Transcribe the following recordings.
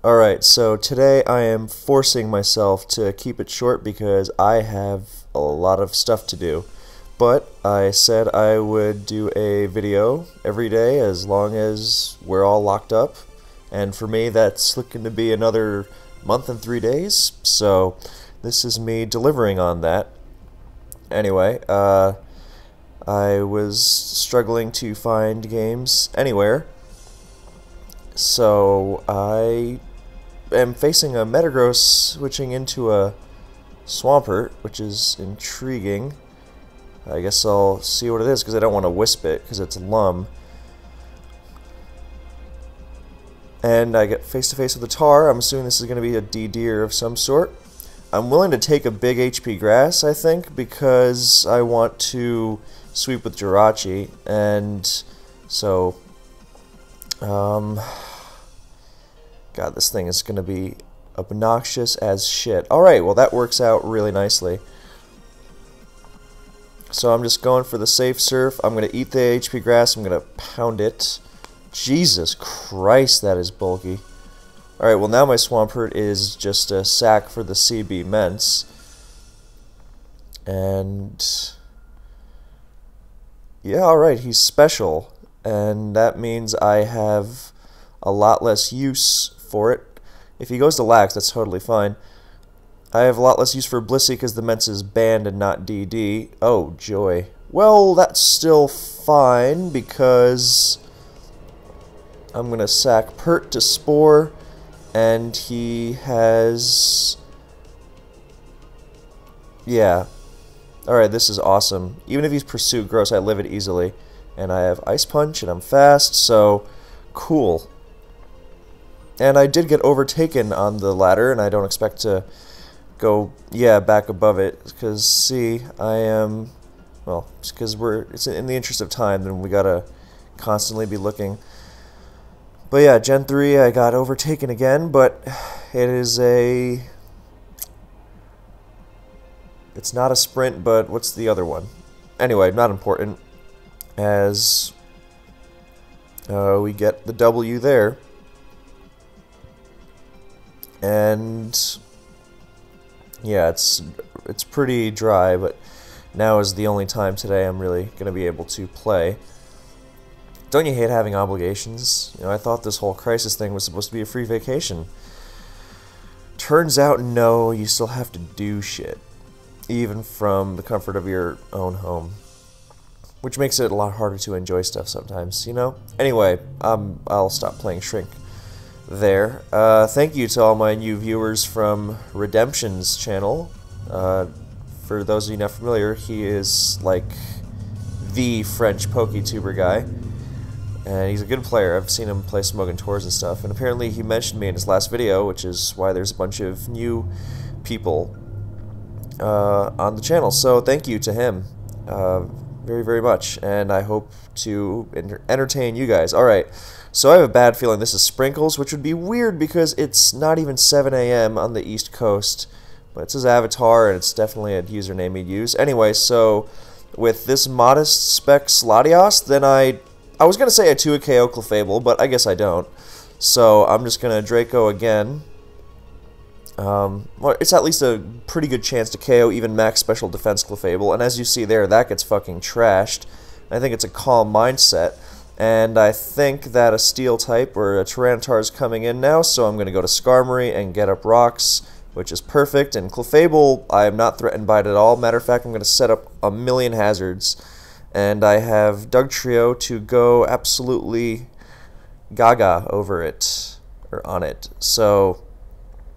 Alright, so today I am forcing myself to keep it short because I have a lot of stuff to do. But I said I would do a video every day as long as we're all locked up. And for me, that's looking to be another month and 3 days. So this is me delivering on that. Anyway, I was struggling to find games anywhere. So I am facing a Metagross switching into a Swampert, which is intriguing. I guess I'll see what it is because I don't want to wisp it because it's Lum. And I get face to face with a Tar. I'm assuming this is going to be a D-Deer of some sort. I'm willing to take a big HP Grass, I think, because I want to sweep with Jirachi. And so, God, this thing is going to be obnoxious as shit. Alright, well that works out really nicely. So I'm just going for the safe surf. I'm going to eat the HP Grass. I'm going to pound it. Jesus Christ, that is bulky. Alright, well now my Swampert is just a sack for the CB Ments. And yeah, alright, he's special. And that means I have a lot less use for it. If he goes to Lax, that's totally fine. I have a lot less use for Blissey because the Ments is banned and not DD. Oh, joy. Well, that's still fine because I'm going to sack Pert to Spore, and he has... Yeah. Alright, this is awesome. Even if he's Pursuit Gross, I live it easily. And I have Ice Punch, and I'm fast, so cool. And I did get overtaken on the ladder, and I don't expect to go, back above it. Because, see, I am... Well, because it's in the interest of time, then we gotta constantly be looking. But yeah, Gen 3, I got overtaken again, but it is a... It's not a sprint, but what's the other one? Anyway, not important, as we get the W there. And yeah, it's pretty dry, but now is the only time today I'm really going to be able to play. Don't you hate having obligations? You know, I thought this whole crisis thing was supposed to be a free vacation. Turns out, no, you still have to do shit, even from the comfort of your own home, which makes it a lot harder to enjoy stuff sometimes, you know? Anyway, I'll stop playing Shrink there. Thank you to all my new viewers from Redemption's channel. For those of you not familiar, he is like the French PokeTuber guy. And he's a good player. I've seen him play Smoke and Tours and stuff. And apparently he mentioned me in his last video, which is why there's a bunch of new people on the channel. So thank you to him very, very much. And I hope to entertain you guys. Alright, so I have a bad feeling this is Sprinkles, which would be weird because it's not even 7 a.m. on the East Coast. But it's his avatar, and it's definitely a username he'd use. Anyway, so with this modest specs Latios, then I was going to say I 2 a KO Clefable, but I guess I don't. So I'm just going to Draco again. Well, it's at least a pretty good chance to KO even max special defense Clefable, and as you see there, that gets fucking trashed. I think it's a calm mindset, and I think that a Steel type or a Tyranitar is coming in now, so I'm going to go to Skarmory and get up rocks, which is perfect, and Clefable I am not threatened by it at all. Matter of fact, I'm going to set up a million hazards, and I have Dugtrio to go absolutely gaga over it, or on it. So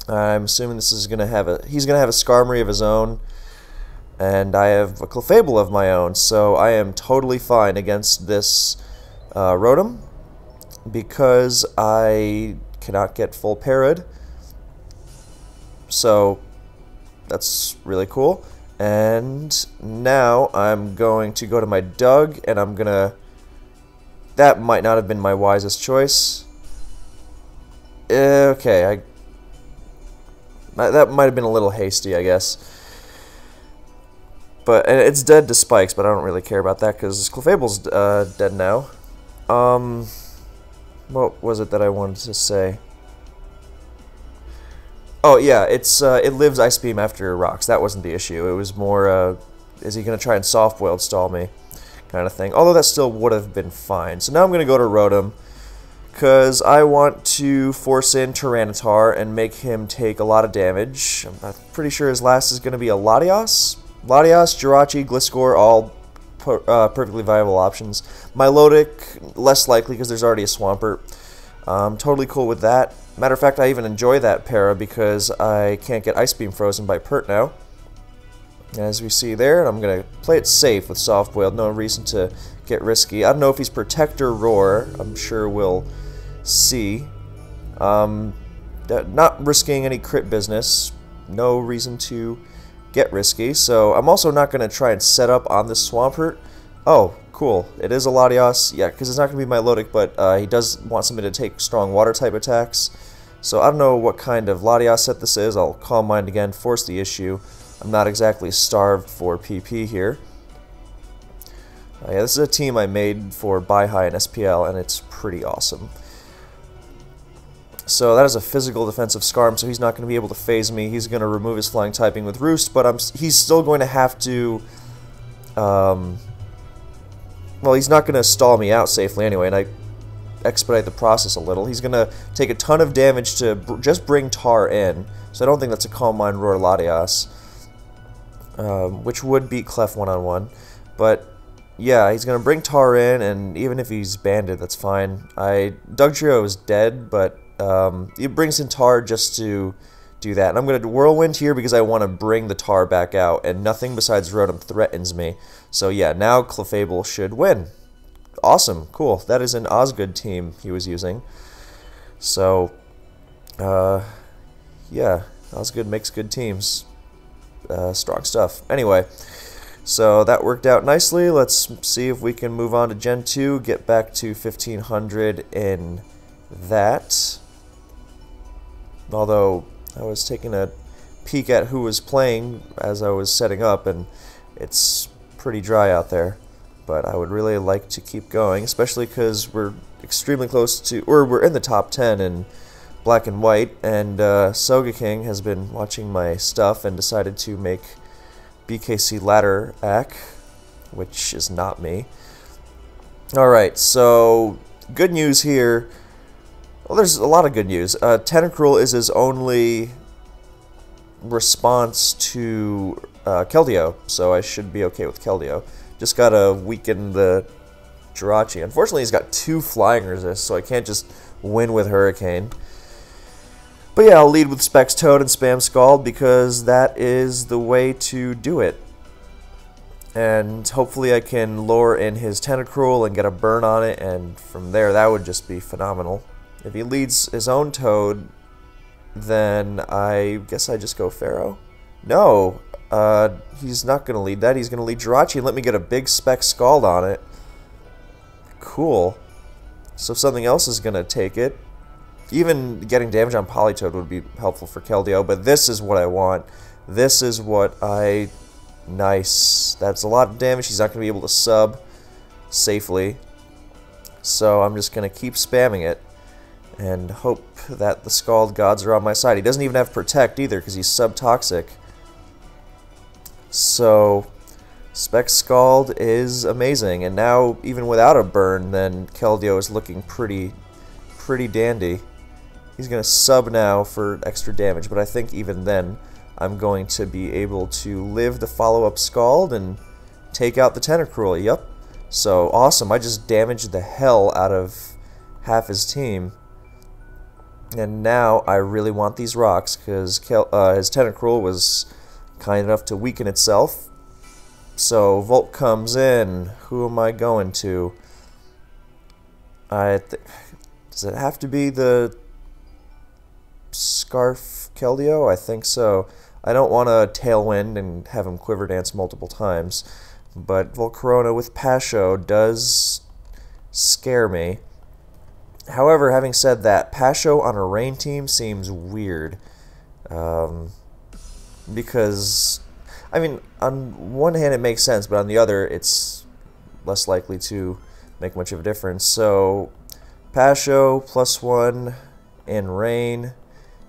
I'm assuming this is going to have he's going to have a Skarmory of his own, and I have a Clefable of my own, so I am totally fine against this Rotom, because I cannot get full Parad. So that's really cool. And now I'm going to go to my Doug, and I'm gonna... That might not have been my wisest choice. Okay, that might have been a little hasty, I guess. But and it's dead to Spikes, but I don't really care about that because Clefable's dead now. What was it that I wanted to say? Oh yeah, it lives Ice Beam after rocks. That wasn't the issue. It was more, is he going to try and soft boiled stall me, kind of thing. Although that still would have been fine. So now I'm going to go to Rotom, because I want to force in Tyranitar and make him take a lot of damage. I'm pretty sure his last is going to be a Latios. Latios, Jirachi, Gliscor, all perfectly viable options. Milotic, less likely because there's already a Swampert. Totally cool with that. Matter of fact, I even enjoy that para because I can't get Ice Beam frozen by Pert now. As we see there, I'm going to play it safe with Soft Boiled. No reason to get risky. I don't know if he's Protect or Roar. I'm sure we'll see. Not risking any crit business. No reason to get risky. So I'm also not going to try and set up on this Swampert. Oh, cool. It is a Latios. Yeah, because it's not going to be Milotic, but he does want something to take strong water-type attacks. So I don't know what kind of Latios set this is. I'll Calm Mind again, force the issue. I'm not exactly starved for PP here. Yeah, this is a team I made for Buy High and SPL, and it's pretty awesome. So that is a physical defensive Scarm, so he's not going to be able to phase me. He's going to remove his flying typing with Roost, but he's still going to have to... well, he's not going to stall me out safely anyway, and I expedite the process a little. He's going to take a ton of damage to just bring Tar in, so I don't think that's a Calm Mind Roar Latios, which would beat Clef one-on-one. But yeah, he's going to bring Tar in, and even if he's banded, that's fine. Dugtrio is dead, but he brings in Tar just to do that. And I'm going to Whirlwind here because I want to bring the Tar back out, and nothing besides Rotom threatens me. So yeah, now Clefable should win. Awesome, cool. That is an Osgood team he was using. So, yeah, Osgood makes good teams. Strong stuff. Anyway, so that worked out nicely. Let's see if we can move on to Gen 2, get back to 1500 in that. Although, I was taking a peek at who was playing as I was setting up, and it's pretty dry out there. But I would really like to keep going, especially because we're extremely close to, or we're in the top 10 in Black and White, and Sogeking has been watching my stuff and decided to make BKC Ladder Ack, which is not me. Alright, so good news here. Well, there's a lot of good news. Tentacruel is his only response to Keldeo, so I should be okay with Keldeo. Just gotta weaken the Jirachi. Unfortunately, he's got 2 flying resists, so I can't just win with Hurricane. But yeah, I'll lead with Specs Toad and Spam Scald because that is the way to do it. And hopefully I can lure in his Tentacruel and get a burn on it, and from there that would just be phenomenal. If he leads his own Toad, then I guess I just go Pharaoh. No, he's not going to lead that. He's going to lead Jirachi and let me get a big Spec Scald on it. Cool. So if something else is going to take it, even getting damage on Politoed would be helpful for Keldeo, but this is what I want. This is what I... Nice. That's a lot of damage. He's not going to be able to sub safely. So I'm just going to keep spamming it and hope that the Scald gods are on my side. He doesn't even have Protect either because he's sub-toxic. So Spec Scald is amazing, and now even without a burn, then Keldeo is looking pretty dandy. He's going to sub now for extra damage, but I think even then I'm going to be able to live the follow-up Scald and take out the Tentacruel. Yep. So awesome. I just damaged the hell out of half his team. And now I really want these rocks because his Tentacruel was kind enough to weaken itself. So Volt comes in. Who am I going to? Does it have to be the Scarf Keldeo? I think so. I don't want to Tailwind and have him Quiver Dance multiple times, but Volcarona with Pasho does scare me. However, having said that, Pasho on a rain team seems weird. Because, I mean, on one hand it makes sense, but on the other it's less likely to make much of a difference. So, Pasho +1 in rain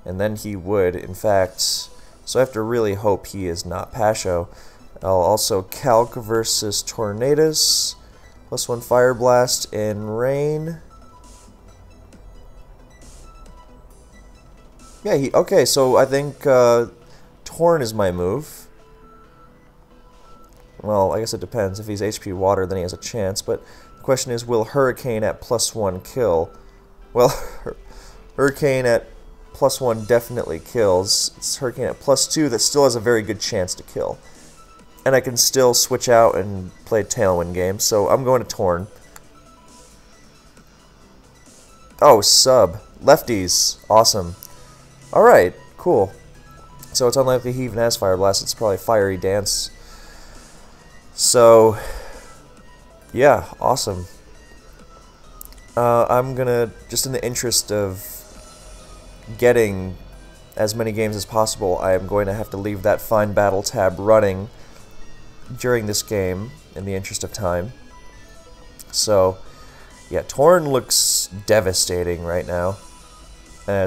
and then he would, in fact, so I have to really hope he is not Pasho. I'll also calc versus Tornadus, +1 Fire Blast in Rain. Yeah, okay, so I think Torn is my move. Well, I guess it depends. If he's HP Water, then he has a chance, but the question is, will Hurricane at +1 kill? Well, Hurricane at +1 definitely kills. It's Hurricane at +2 that still has a very good chance to kill. And I can still switch out and play Tailwind game, so I'm going to Torn. Oh, sub. Lefties. Awesome. Alright, cool. So it's unlikely he even has Fire Blast. It's probably Fiery Dance. So, yeah, awesome. I'm gonna, just in the interest of getting as many games as possible, I am going to have to leave that Find Battle tab running during this game, in the interest of time. So, yeah, Torn looks devastating right now.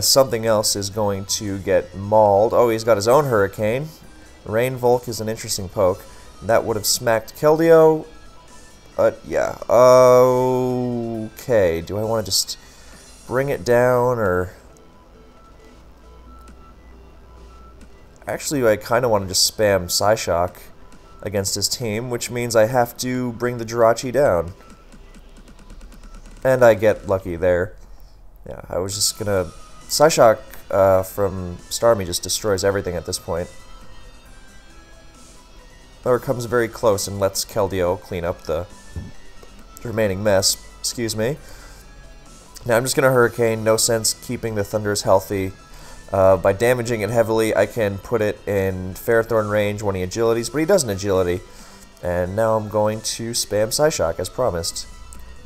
Something else is going to get mauled. Oh, he's got his own Hurricane. Rain Volk is an interesting poke. That would have smacked Keldeo. But, yeah. Okay, do I want to just bring it down, or... Actually, I kind of want to just spam Psyshock against his team, which means I have to bring the Jirachi down. And I get lucky there. Yeah, I was just gonna... Psyshock from Starmie just destroys everything at this point. Or comes very close and lets Keldeo clean up the remaining mess. Excuse me. Now I'm just gonna Hurricane. No sense keeping the Thunders healthy. By damaging it heavily, I can put it in Ferrothorn range when he agilities, but he doesn't agility. And now I'm going to spam Psyshock, as promised.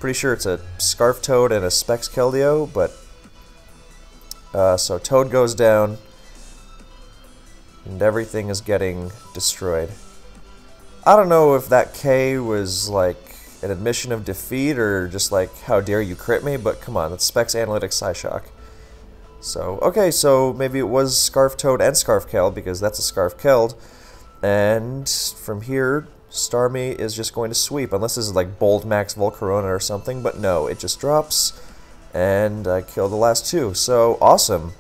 Pretty sure it's a Scarf Toad and a Specs Keldeo, but... so Toad goes down, and everything is getting destroyed. I don't know if that K was, like, an admission of defeat, or just like, how dare you crit me, but come on, that's Specs Analytics Psyshock. So, okay, so maybe it was Scarf Toad and Scarf Keld, because that's a Scarf Keld. And from here, Starmie is just going to sweep, unless this is like Bold Max Volcarona or something, but no, it just drops, and I kill the last two. So, awesome.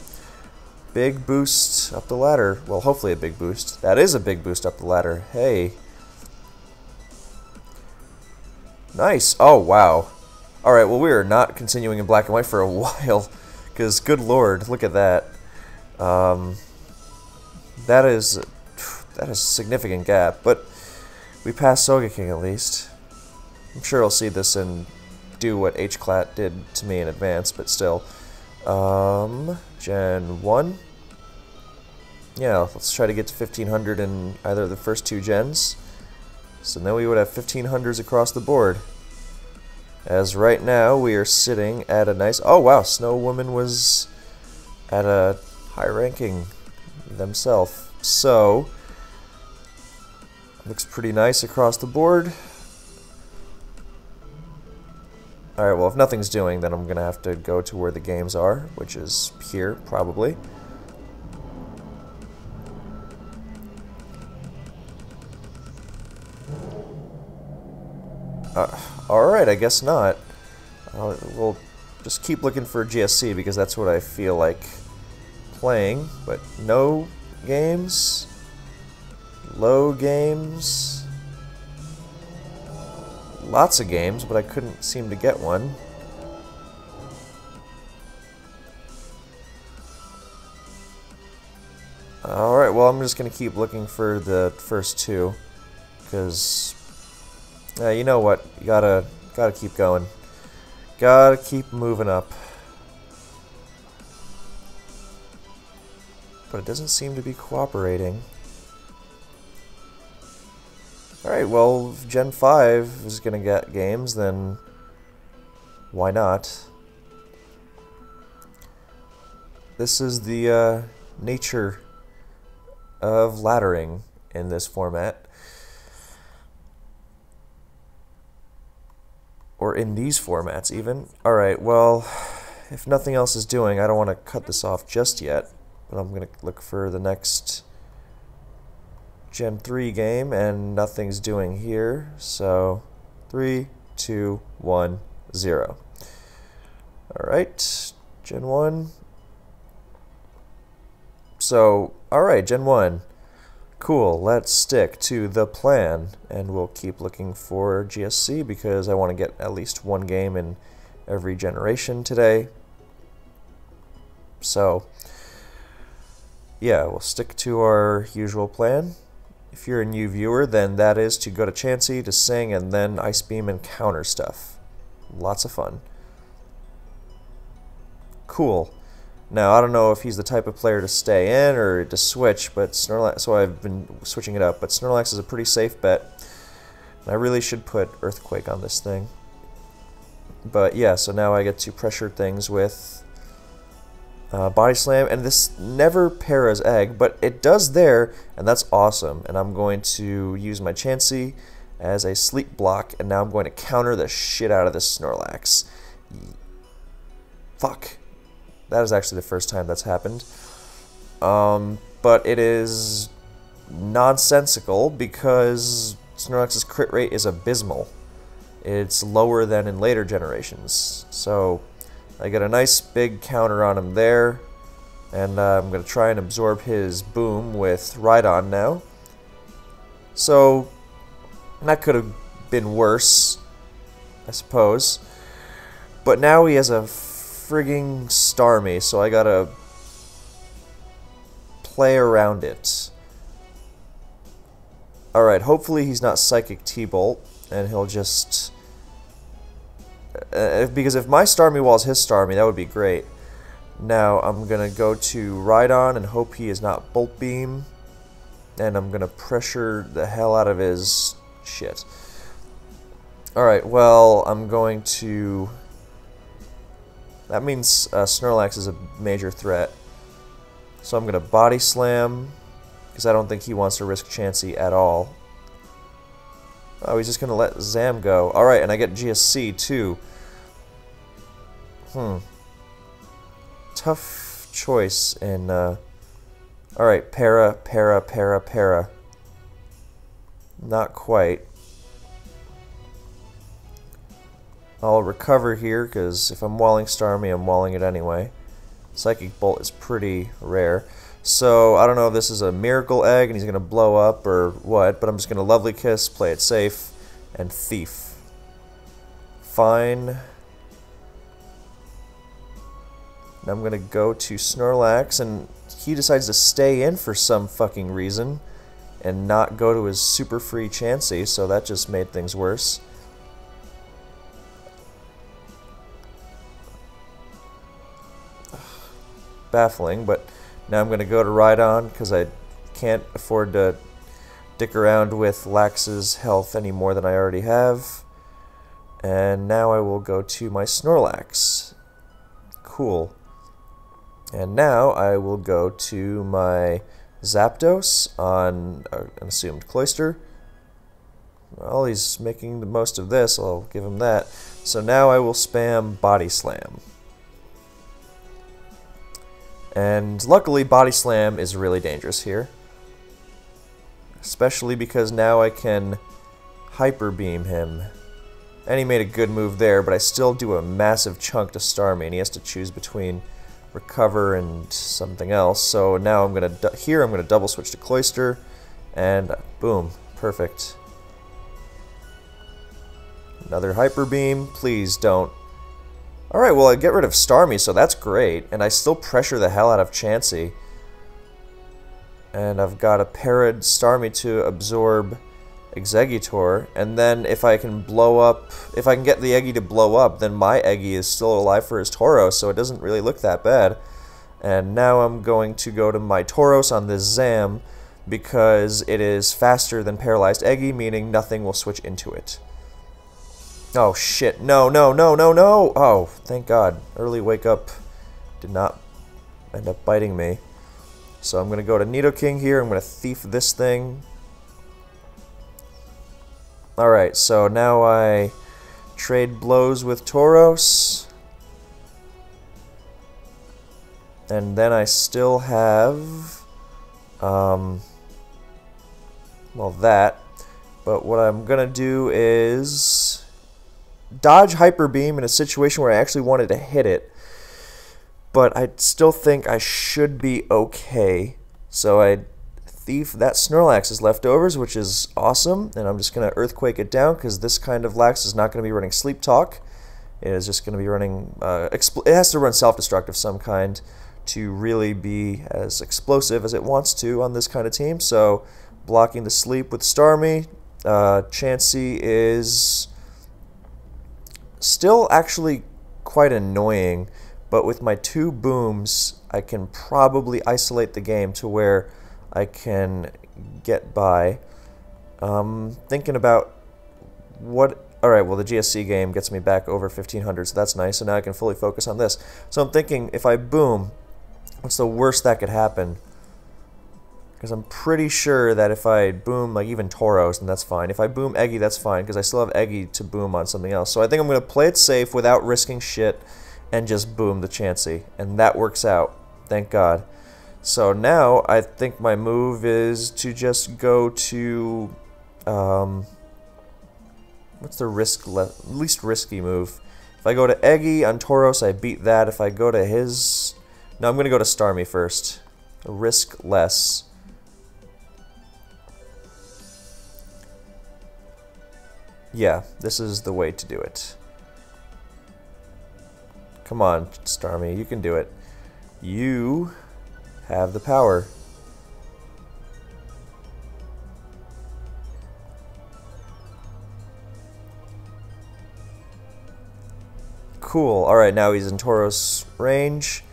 Big boost up the ladder. Well, hopefully a big boost. That is a big boost up the ladder. Hey. Nice. Oh, wow. Alright, well, we are not continuing in black and white for a while. Because, good lord, look at that. That is a significant gap, but we passed Sogeking at least. I'm sure I'll see this and do what HClat did to me in advance, but still. Gen 1. Yeah, let's try to get to 1500 in either of the first two gens. So then we would have 1500s across the board. As right now, we are sitting at a nice... Oh, wow, Snow Woman was at a high ranking themselves. So, looks pretty nice across the board. Alright, well, if nothing's doing, then I'm going to have to go to where the games are, which is here, probably. Alright, I guess not. We'll just keep looking for GSC because that's what I feel like playing. But no games. Low games. Lots of games, but I couldn't seem to get one. Alright, well, I'm just going to keep looking for the first two. Because... you know what? You gotta keep going. Gotta keep moving up. But it doesn't seem to be cooperating. Alright, well, if Gen 5 is gonna get games, then why not? This is the nature of laddering in this format. Or in these formats, even. Alright, well, if nothing else is doing, I don't want to cut this off just yet. but I'm going to look for the next Gen 3 game, and nothing's doing here. So 3, 2, 1, 0. Alright, Gen 1. So, alright, Gen 1. Cool, let's stick to the plan, and we'll keep looking for GSC because I want to get at least one game in every generation today. So, yeah, we'll stick to our usual plan. If you're a new viewer, then that is to go to Chansey, to sing, and then Ice Beam and counter stuff. Lots of fun. Cool. Now, I don't know if he's the type of player to stay in or to switch, but Snorlax, so I've been switching it up, but Snorlax is a pretty safe bet. And I really should put Earthquake on this thing. But yeah, so now I get to pressure things with Body Slam, and this never Para's Egg, but it does there, and that's awesome. And I'm going to use my Chansey as a sleep block, and now I'm going to counter the shit out of this Snorlax. Fuck. That is actually the first time that's happened. But it is nonsensical because Snorlax's crit rate is abysmal. It's lower than in later generations. So I get a nice big counter on him there. And I'm going to try and absorb his boom with Rhydon now. So that could have been worse, I suppose. But now he has a frigging Starmie, so I gotta play around it. Alright, hopefully he's not Psychic T-Bolt, and he'll just... because if my Starmie wall's his Starmie, that would be great. Now, I'm gonna go to Rhydon and hope he is not Bolt Beam, and I'm gonna pressure the hell out of his shit. Alright, well, I'm going to... That means Snorlax is a major threat. So I'm going to Body Slam, because I don't think he wants to risk Chansey at all. Oh, he's just going to let Zam go. Alright, and I get GSC too. Tough choice in... Alright, Para. Not quite. I'll recover here, because if I'm walling Starmie, I'm walling it anyway. Psychic Bolt is pretty rare. So, I don't know if this is a Miracle Egg and he's going to blow up or what, but I'm just going to Lovely Kiss, play it safe, and Thief. Fine. Now I'm going to go to Snorlax, and he decides to stay in for some fucking reason and not go to his super free Chansey, so that just made things worse. Baffling, but now I'm going to go to Rhydon because I can't afford to dick around with Lax's health any more than I already have. And now I will go to my Snorlax. Cool. And now I will go to my Zapdos on an assumed Cloyster. Well, he's making the most of this, I'll give him that. So now I will spam Body Slam. And luckily, Body Slam is really dangerous here. Especially because now I can Hyper Beam him. And he made a good move there, but I still do a massive chunk to Starmie, and he has to choose between Recover and something else. So now I'm going to double switch to Cloyster, and boom, perfect. Another Hyper Beam, please don't. Alright, well I get rid of Starmie, so that's great, and I still pressure the hell out of Chansey. And I've got a Parad Starmie to absorb Exeggutor, and then if I can get the Eggy to blow up, then my Eggy is still alive for his Tauros, so it doesn't really look that bad. And now I'm going to go to my Tauros on this Zam, because it is faster than Paralyzed Eggy, meaning nothing will switch into it. Oh shit, no. Oh, thank God. Early wake up did not end up biting me. So I'm going to go to Nidoking here, I'm going to Thief this thing. Alright, so now I trade blows with Tauros. And then I still have, well, that. But what I'm going to do is dodge Hyper Beam in a situation where I actually wanted to hit it. But I still think I should be okay. So I thief that Snorlax's leftovers, which is awesome. And I'm just going to Earthquake it down because this kind of Lax is not going to be running Sleep Talk. It is just going to be running, it has to run Self-Destruct of some kind to really be as explosive as it wants to on this kind of team. So blocking the Sleep with Starmie. Chansey is still actually quite annoying, but with my 2 booms, I can probably isolate the game to where I can get by. Thinking about what... Alright, well the GSC game gets me back over 1500, so that's nice, so now I can fully focus on this. So I'm thinking, if I boom, what's the worst that could happen? Because I'm pretty sure that if I boom, like even Tauros, then that's fine. If I boom Eggy, that's fine, because I still have Eggy to boom on something else. So I think I'm going to play it safe without risking shit and just boom the Chansey. And that works out. Thank God. So now I think my move is to just go to... what's the least risky move? If I go to Eggy on Tauros, I beat that. If I go to his... No, I'm going to go to Starmie first. Risk less. Yeah, this is the way to do it. Come on, Starmie, you can do it. You have the power. Cool. Alright, now he's in Tauros range.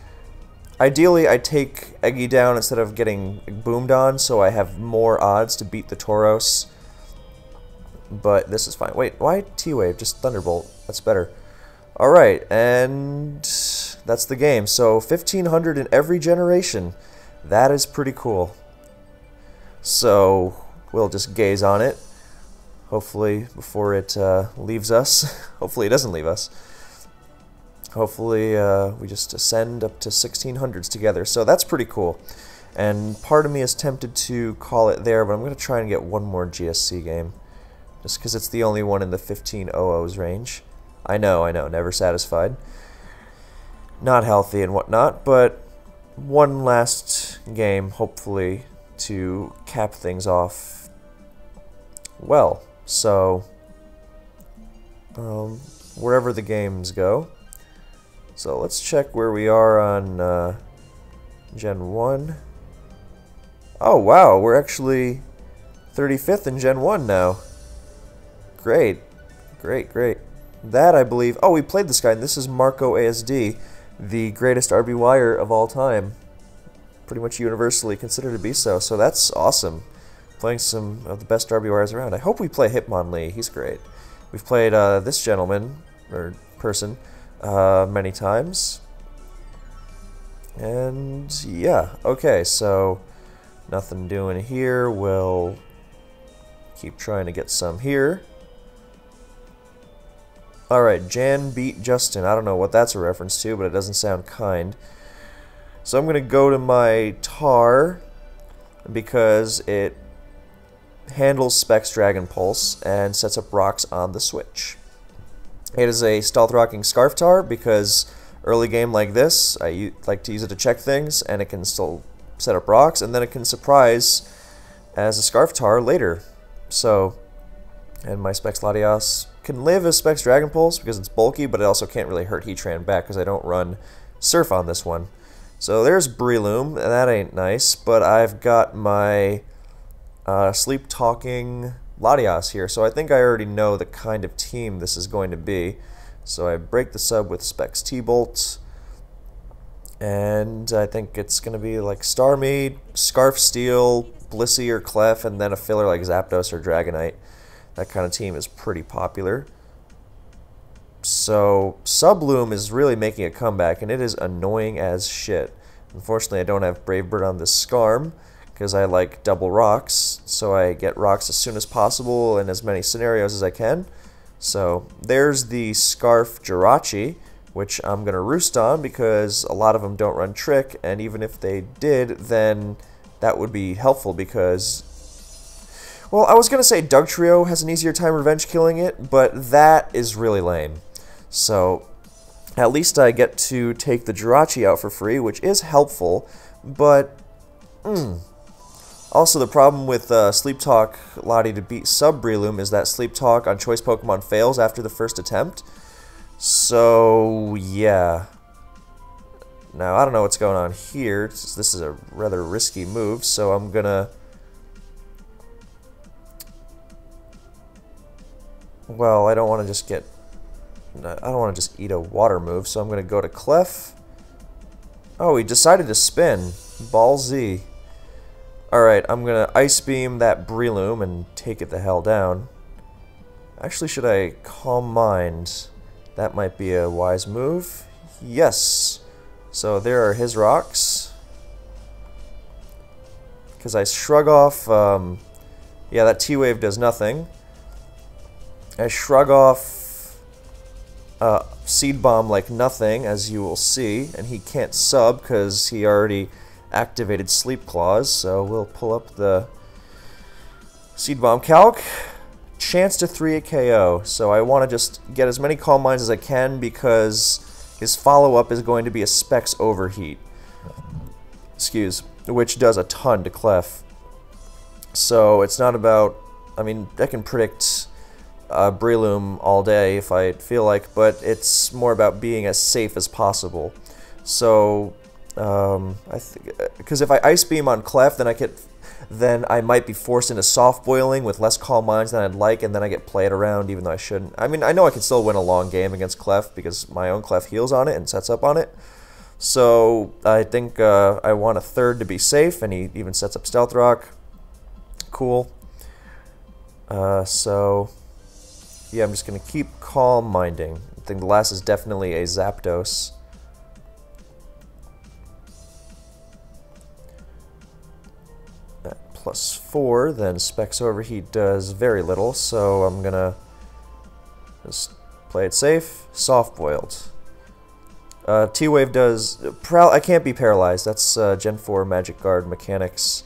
Ideally, I take Eggy down instead of getting boomed on, so I have more odds to beat the Tauros. But this is fine. Wait, why T-Wave? Just Thunderbolt. That's better. Alright, and that's the game. So 1500 in every generation. That is pretty cool. So we'll just gaze on it. Hopefully before it leaves us. Hopefully it doesn't leave us. Hopefully we just ascend up to 1600s together. So that's pretty cool. And part of me is tempted to call it there, but I'm going to try and get one more GSC game. Just because it's the only one in the 1500s range. I know, never satisfied. Not healthy and whatnot, but one last game, hopefully, to cap things off well. So, wherever the games go. So let's check where we are on Gen 1. Oh wow, we're actually 35th in Gen 1 now. Great. Great, great. That, I believe... Oh, we played this guy, and this is Marco ASD, the greatest RBYer of all time. Pretty much universally considered to be so, so that's awesome. Playing some of the best RBYers around. I hope we play Hitmonlee, he's great. We've played this gentleman, or person, many times. And, yeah, okay, so... Nothing doing here, we'll keep trying to get some here. Alright, Jan beat Justin. I don't know what that's a reference to, but it doesn't sound kind. So I'm going to go to my Tar, because it handles Specs Dragon Pulse and sets up rocks on the switch. It is a Stealth Rocking Scarf Tar, because early game like this, I like to use it to check things, and it can still set up rocks, and then it can surprise as a Scarf Tar later. So, and my Specs Latias can live as Specs Dragon Pulse because it's bulky, but it also can't really hurt Heatran back because I don't run Surf on this one. So there's Breloom, and that ain't nice, but I've got my Sleep Talking Latias here, so I think I already know the kind of team this is going to be. So I break the sub with Specs T-Bolt, and I think it's going to be like Starmie, Scarf Steel, Blissey or Clef, and then a filler like Zapdos or Dragonite. That kind of team is pretty popular. So Subloom is really making a comeback, and it is annoying as shit. Unfortunately, I don't have Brave Bird on this Skarm, because I like double rocks, so I get rocks as soon as possible in as many scenarios as I can. So there's the Scarf Jirachi, which I'm going to roost on because a lot of them don't run Trick, and even if they did, then that would be helpful because... Well, I was going to say Dugtrio has an easier time revenge killing it, but that is really lame. So, at least I get to take the Jirachi out for free, which is helpful, but... Also, the problem with Sleep Talk Lottie to beat Sub Breloom is that Sleep Talk on Choice Pokemon fails after the first attempt. So, yeah. Now, I don't know what's going on here. This is a rather risky move, so I'm gonna... Well, I don't want to just get... I don't want to just eat a water move, so I'm going to go to Clef. Oh, he decided to spin. Ballsy. Alright, I'm going to Ice Beam that Breloom and take it the hell down. Actually, should I Calm Mind? That might be a wise move. Yes. So there are his rocks. Because I shrug off... yeah, that T-Wave does nothing. I shrug off Seed Bomb like nothing, as you will see, and he can't sub because he already activated Sleep Claws, so we'll pull up the Seed Bomb calc. Chance to 3 KO, so I want to just get as many Calm Minds as I can because his follow-up is going to be a Specs Overheat. Excuse, which does a ton to Clef. So it's not about... I mean, I can predict... Breloom all day if I feel like, but it's more about being as safe as possible. So, because if I Ice Beam on Clef, then I might be forced into soft boiling with less Calm Minds than I'd like, and then I get played around even though I shouldn't. I mean, I know I can still win a long game against Clef because my own Clef heals on it and sets up on it. So I think I want a third to be safe, and he even sets up Stealth Rock. Cool. So... yeah, I'm just going to keep Calm Minding. I think the last is definitely a Zapdos. At +4, then Specs Overheat does very little, so I'm going to just play it safe. Soft Boiled. T-Wave does... I can't be paralyzed. That's Gen 4 Magic Guard mechanics.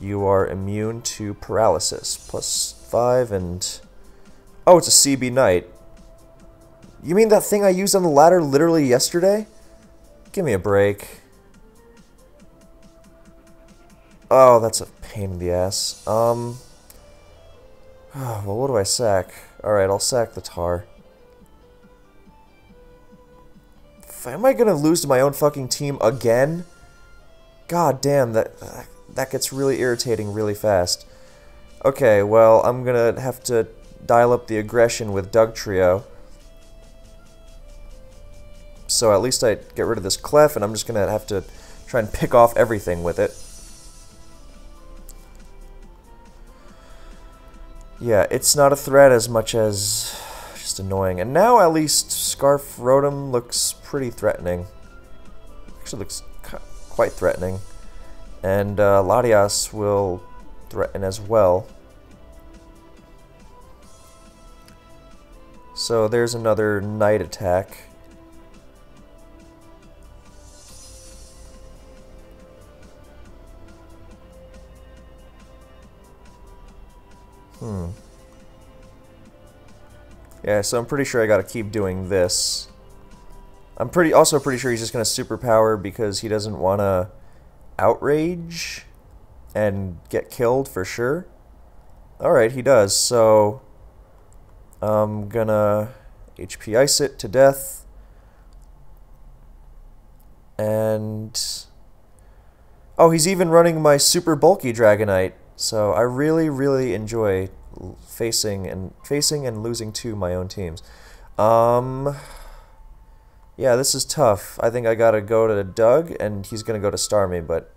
You are immune to paralysis. +5 and... Oh, it's a CB Knight. You mean that thing I used on the ladder literally yesterday? Give me a break. Oh, that's a pain in the ass. Well, what do I sack? Alright, I'll sack the Tar. Am I gonna lose to my own fucking team again? God damn, that gets really irritating really fast. Okay, well, I'm gonna have to dial up the aggression with Dugtrio. So at least I get rid of this Clef, and I'm just gonna have to try and pick off everything with it. Yeah, it's not a threat as much as just annoying. And now at least Scarf Rotom looks pretty threatening. Actually looks quite threatening. And Latias will threaten as well. So there's another Night attack. Yeah, so I'm pretty sure I gotta keep doing this. I'm also pretty sure he's just gonna superpower because he doesn't wanna outrage and get killed for sure. Alright, he does, so I'm gonna HP Ice it to death. And... oh, he's even running my super bulky Dragonite. So I really, really enjoy facing and losing to my own teams. Yeah, this is tough. I think I gotta go to Doug, and he's gonna go to Starmie, but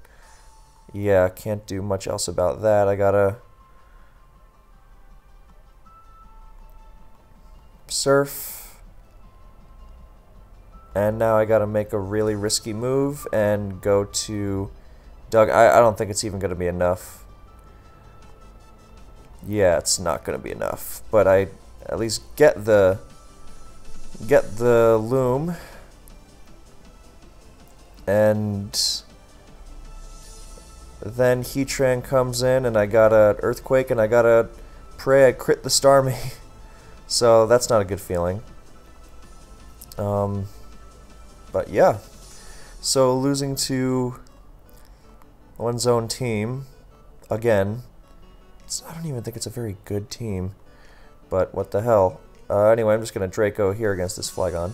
yeah, can't do much else about that. I gotta Surf, and now I gotta make a really risky move and go to Doug. I don't think it's even gonna be enough. Yeah, it's not gonna be enough, but I at least get the loom, And then Heatran comes in, and I got an Earthquake, and I gotta pray I crit the Starmie. So that's not a good feeling. But yeah. So losing to one's own team, again, I don't even think it's a very good team. But what the hell. Anyway, I'm just going to Draco here against this Flygon.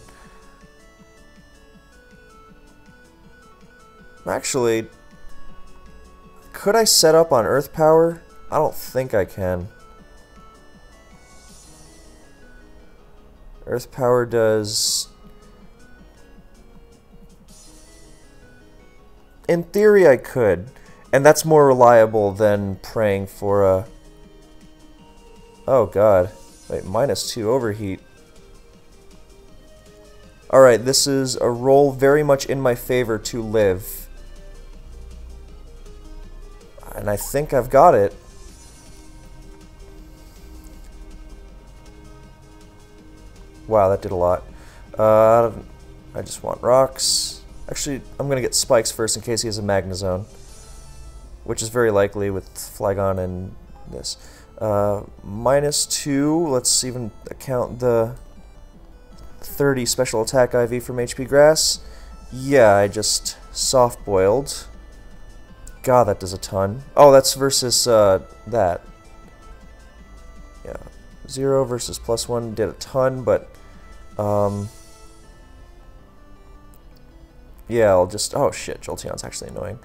Actually, could I set up on Earth Power? I don't think I can. Earth Power does... In theory, I could. And that's more reliable than praying for a... Oh, God. Wait, -2 overheat. Alright, this is a roll very much in my favor to live. And I think I've got it. Wow, that did a lot. I just want rocks. Actually, I'm going to get spikes first in case he has a Magnezone. Which is very likely with Flygon and this. -2, let's even account the 30 special attack IV from HP Grass. Yeah, I just soft-boiled. God, that does a ton. Oh, that's versus that. Yeah, 0 versus +1 did a ton, but yeah, I'll just... Oh shit, Jolteon's actually annoying.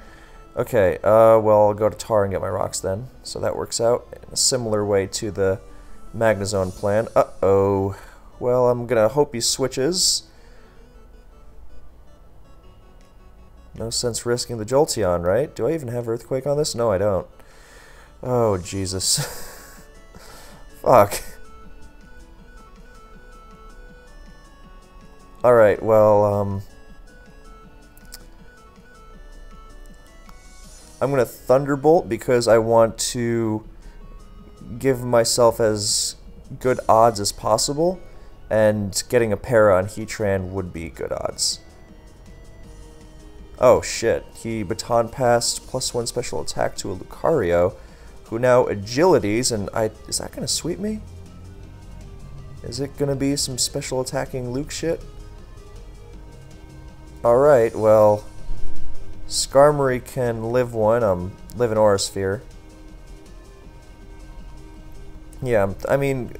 Okay, well, I'll go to Tar and get my rocks then. So that works out in a similar way to the Magnezone plan. Uh-oh. Well, I'm gonna hope he switches. No sense risking the Jolteon, right? Do I even have Earthquake on this? No, I don't. Oh, Jesus. Fuck. Alright, well, I'm going to Thunderbolt because I want to give myself as good odds as possible, and getting a para on Heatran would be good odds. Oh shit, he Baton Passed +1 special attack to a Lucario, who now Agilities, and is that going to sweep me? Is it going to be some special attacking Luke shit? Alright, well... Skarmory can live one, live an Aura Sphere. Yeah, I mean,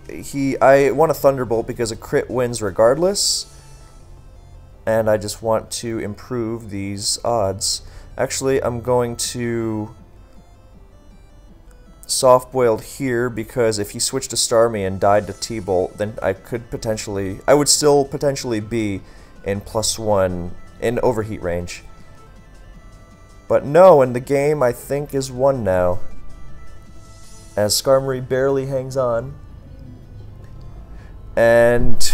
I want a Thunderbolt because a crit wins regardless. And I just want to improve these odds. Actually, I'm going to soft-boiled here because if he switched to Starmie and died to T-Bolt, then I would still potentially be in +1 in overheat range. But no, and the game, I think, is won now. As Skarmory barely hangs on. And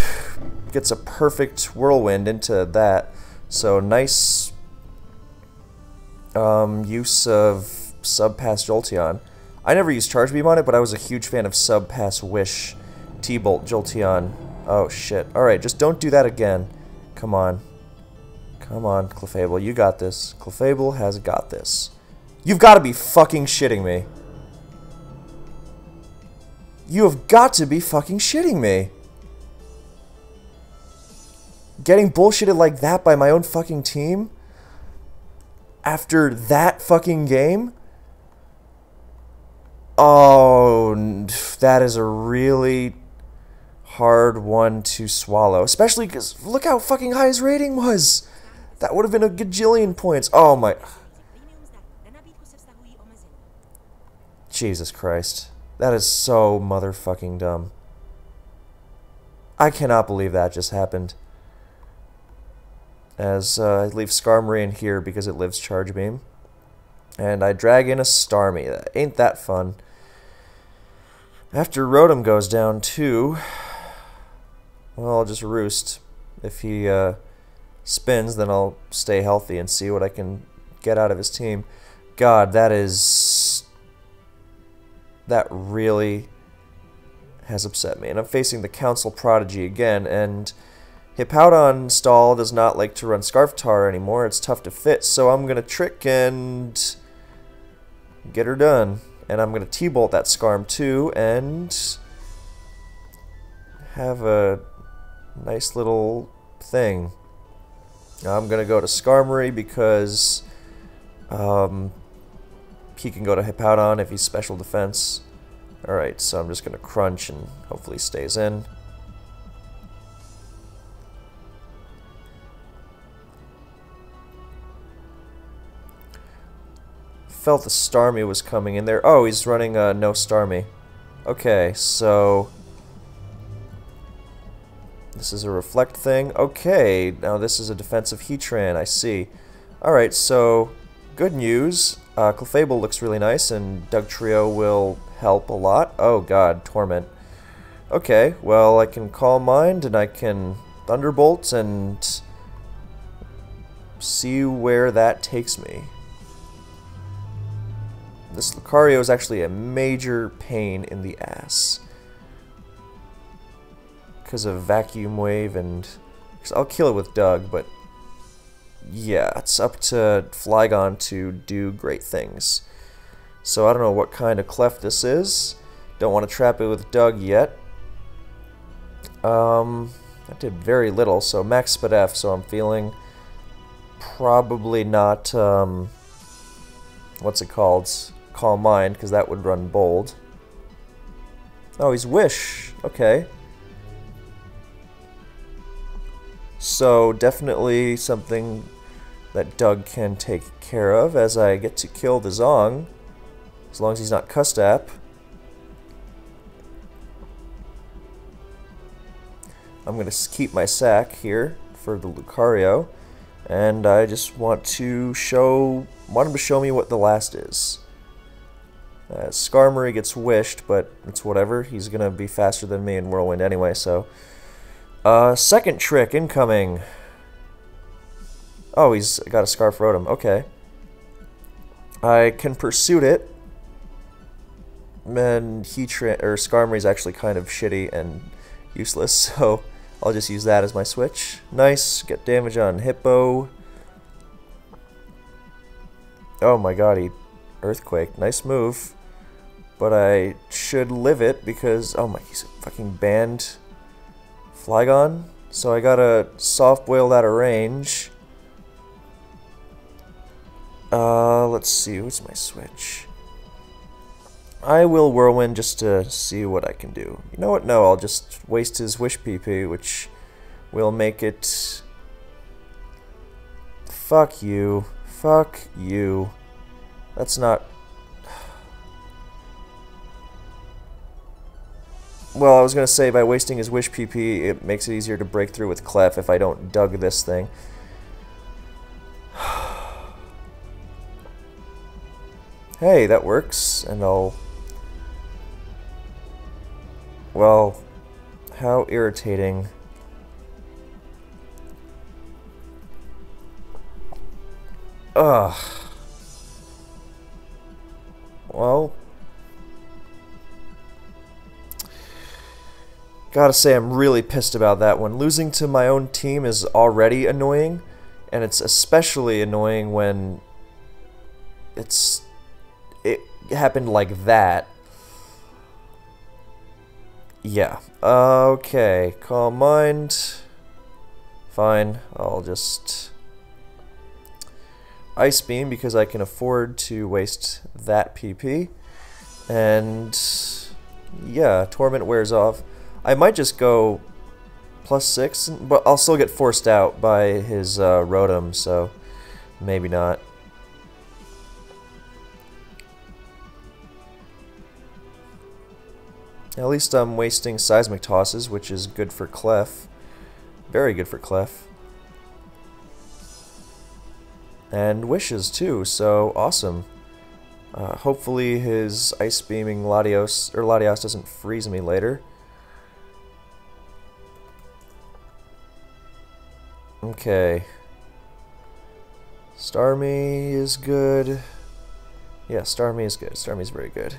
gets a perfect Whirlwind into that. So, nice use of Sub-Pass Jolteon. I never used Charge Beam on it, but I was a huge fan of Sub-Pass Wish T-Bolt Jolteon. Oh, shit. Alright, just don't do that again. Come on. Come on, Clefable, you got this. Clefable has got this. You've got to be fucking shitting me. You have got to be fucking shitting me. Getting bullshitted like that by my own fucking team? After that fucking game? Oh, that is a really hard one to swallow. Especially because look how fucking high his rating was. That would have been a gajillion points. Oh my... Jesus Christ. That is so motherfucking dumb. I cannot believe that just happened. As I leave Skarmory in here because it lives Charge Beam. And I drag in a Starmie. Ain't that fun. After Rotom goes down too... Well, I'll just Roost. If he spins, then I'll stay healthy and see what I can get out of his team. God, that really has upset me. And I'm facing the Council Prodigy again, and Hippowdon stall does not like to run Scarf Tar anymore. It's tough to fit, so I'm going to trick and get her done. And I'm going to T-Bolt that Scarm too and have a nice little thing. Now I'm going to go to Skarmory because he can go to Hippowdon if he's special defense. Alright, so I'm just going to crunch and hopefully he stays in. Felt the Starmie was coming in there. Oh, he's running no Starmie. Okay, so this is a reflect thing. Okay, now this is a defensive Heatran, I see. Alright, so good news. Clefable looks really nice, and Dugtrio will help a lot. Oh god, Torment. Okay, well I can Calm Mind, and I can Thunderbolt, and see where that takes me. This Lucario is actually a major pain in the ass because of Vacuum Wave, and I'll kill it with Doug, but yeah, it's up to Flygon to do great things. So I don't know what kind of Clef this is. Don't want to trap it with Doug yet. I did very little, so Max Speed F, so I'm feeling probably not, what's it called? Calm Mind, because that would run Bold. Oh, he's Wish. Okay. So, definitely something that Doug can take care of as I get to kill the Zong. As long as he's not Custap. I'm going to keep my sack here for the Lucario. And I just want him to show me what the last is. Skarmory gets wished, but it's whatever. He's going to be faster than me in Whirlwind anyway, so... second trick incoming. Oh, he's got a Scarf Rotom. Okay. I can Pursuit it. And Skarmory's actually kind of shitty and useless, so I'll just use that as my switch. Nice. Get damage on Hippo. Oh my god, he Earthquake. Nice move. But I should live it because... oh my, he's fucking banned Flygon. So I gotta Soft Boil that at range. Let's see, what's my switch? I will Whirlwind just to see what I can do. You know what? No, I'll just waste his Wish PP, which will make it... fuck you. Fuck you. That's not... well, I was going to say, by wasting his Wish PP, it makes it easier to break through with Clef if I don't Doug this thing. Hey, that works, and I'll... well, how irritating. Ugh. Well... gotta say, I'm really pissed about that one. Losing to my own team is already annoying, and it's especially annoying when it happened like that. Yeah. Okay. Calm Mind. Fine. I'll just Ice Beam because I can afford to waste that PP. And yeah, Torment wears off. I might just go +6, but I'll still get forced out by his Rotom, so maybe not. At least I'm wasting Seismic Tosses, which is good for Clef. Very good for Clef. And Wishes too, so awesome. Hopefully his Ice Beaming Latios doesn't freeze me later. Okay. Starmie is good. Yeah, Starmie is good. Starmie's very good.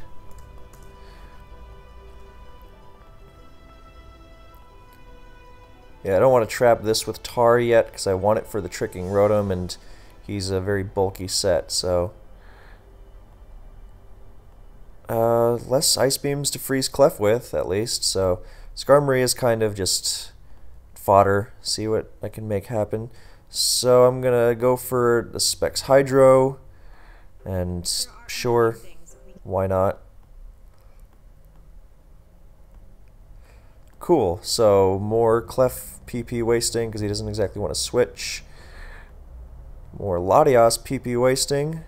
Yeah, I don't want to trap this with Tar yet, because I want it for the tricking Rotom, and he's a very bulky set, so... less Ice Beams to freeze Clef with, at least, so... Skarmory is kind of just fodder, see what I can make happen. So I'm gonna go for the Specs Hydro, and sure, why not? Cool, so more Clef PP wasting, because he doesn't exactly want to switch. More Latios PP wasting.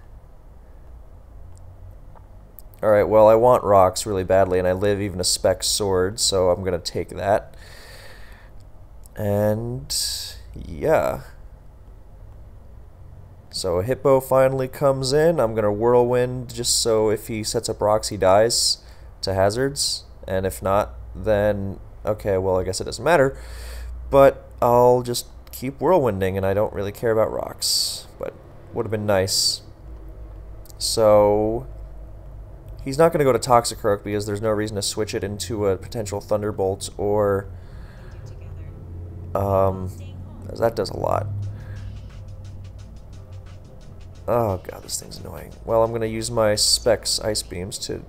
Alright, well, I want rocks really badly, and I live even a Spec Sword, so I'm going to take that. And, yeah. So a Hippo finally comes in. I'm going to Whirlwind, just so if he sets up rocks, he dies to hazards. And if not, then, okay, well, I guess it doesn't matter. But I'll just keep Whirlwinding, and I don't really care about rocks. But would have been nice. So... he's not going to go to Toxicroak because there's no reason to switch it into a potential Thunderbolt or... that does a lot. Oh god, this thing's annoying. Well, I'm going to use my Specs Ice Beams to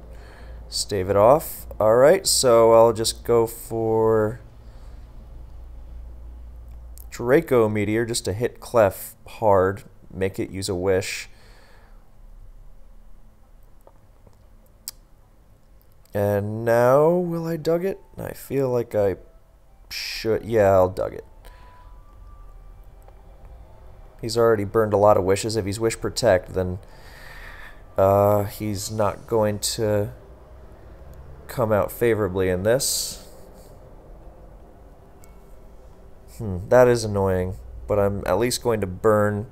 stave it off. Alright, so I'll just go for... Draco Meteor just to hit Clef hard, make it use a Wish. And now, will I dug it? I feel like I should. Yeah, I'll dug it. He's already burned a lot of wishes. If he's Wish Protect, then he's not going to come out favorably in this. That is annoying, but I'm at least going to burn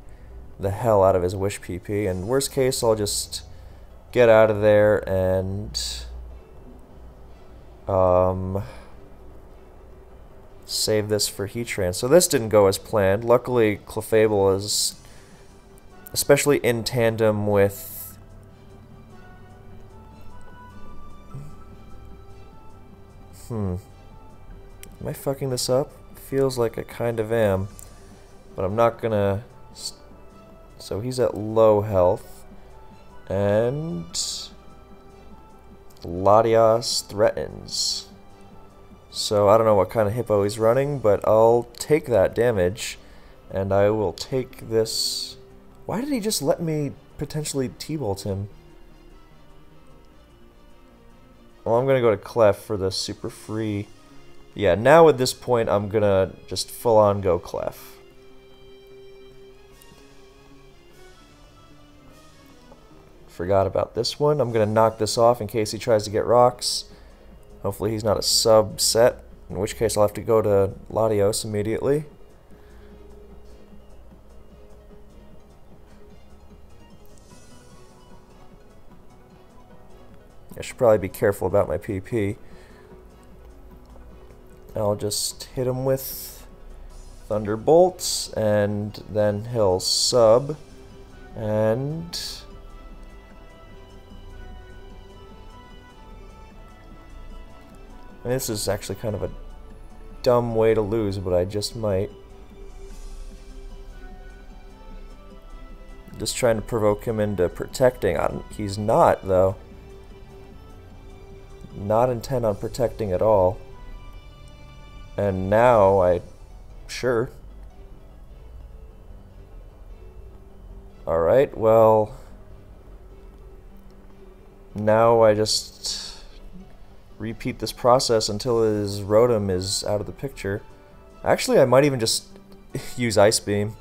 the hell out of his Wish PP. And worst case, I'll just get out of there and... save this for Heatran. So this didn't go as planned. Luckily, Clefable is, especially in tandem with... Am I fucking this up? Feels like I kind of am. But I'm not gonna... So he's at low health. And... Latios threatens. So I don't know what kind of Hippo he's running, but I'll take that damage, and I will take this... Why did he just let me potentially T-Bolt him? Well, I'm gonna go to Clef for the super free... Yeah, now at this point I'm gonna just full-on go Clef. Forgot about this one. I'm gonna knock this off in case he tries to get rocks. Hopefully he's not a subset, in which case I'll have to go to Latios immediately. I should probably be careful about my PP. I'll just hit him with Thunderbolts, and then he'll sub, and... I mean, this is actually kind of a dumb way to lose, but I just might. Just trying to provoke him into protecting. He's not, though. Not intent on protecting at all. And now sure. Alright, well... Now I just... repeat this process until his Rotom is out of the picture. Actually, I might even just use Ice Beam.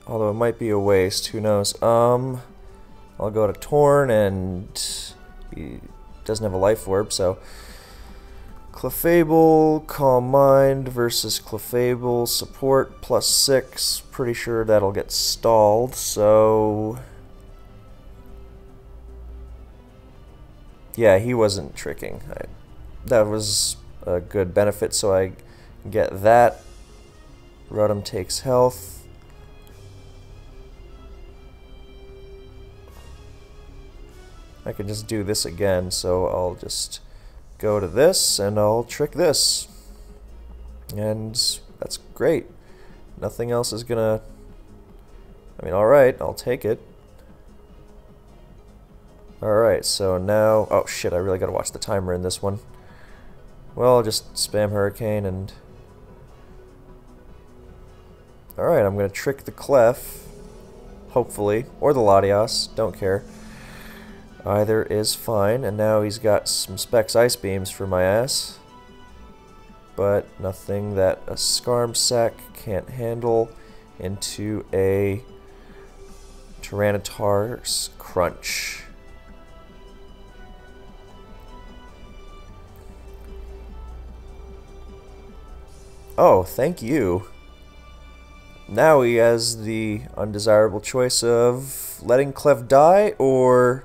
Although it might be a waste, who knows. I'll go to Torn, and he doesn't have a Life Orb, so... Clefable, Calm Mind versus Clefable, support +6. Pretty sure that'll get stalled, so... Yeah, he wasn't tricking. That was a good benefit, so I get that. Rotom takes health. I can just do this again, so I'll just go to this and I'll trick this. And that's great. Nothing else is gonna... I mean, alright, I'll take it. Alright, so now... Oh shit, I really gotta watch the timer in this one. Well, I'll just spam Hurricane and... Alright, I'm gonna trick the Clef. Hopefully. Or the Latias, don't care. Either is fine, and now he's got some Specs Ice Beams for my ass. But nothing that a Skarm Sack can't handle into a Tyranitar's Crunch. Oh, thank you. Now he has the undesirable choice of letting Clef die, or...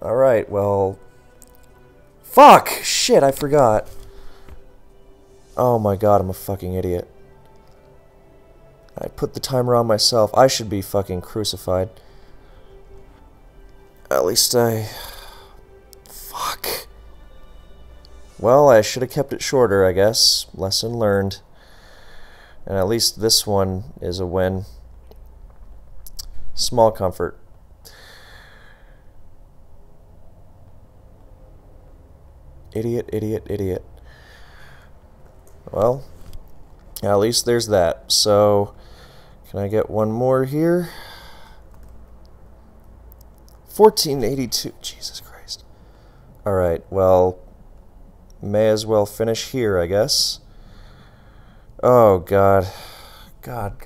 Alright, well... Fuck! Shit, I forgot. Oh my god, I'm a fucking idiot. I put the timer on myself. I should be fucking crucified. At least I... Fuck. Well, I should have kept it shorter, I guess. Lesson learned. And at least this one is a win. Small comfort. Idiot, idiot, idiot. Well, at least there's that. So, can I get one more here? 1482. Jesus Christ. Alright, well, may as well finish here, I guess. Oh, God. God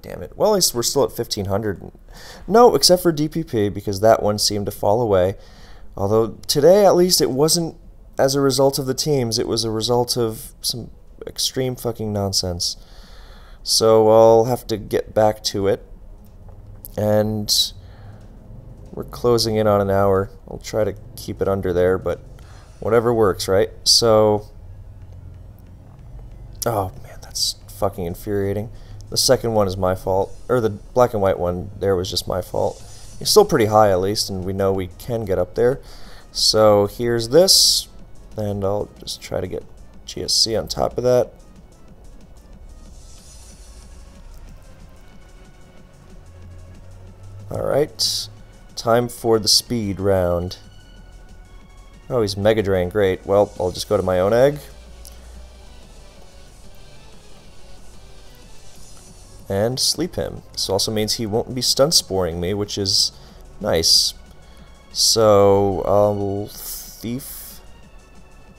damn it. Well, at least we're still at 1500. No, except for DPP, because that one seemed to fall away. Although, today, at least, it wasn't as a result of the teams. It was a result of some extreme fucking nonsense. So, I'll have to get back to it. And we're closing in on an hour. I'll try to keep it under there, but whatever works, right? So... Oh, man, that's fucking infuriating. The second one is my fault. Or the black and white one there was just my fault. It's still pretty high, at least, and we know we can get up there. So here's this, and I'll just try to get GSC on top of that. Alright, time for the speed round. Oh, he's Mega Drain, great. Well, I'll just go to my own egg. And sleep him. This also means he won't be stun sporing me, which is nice. So, I'll thief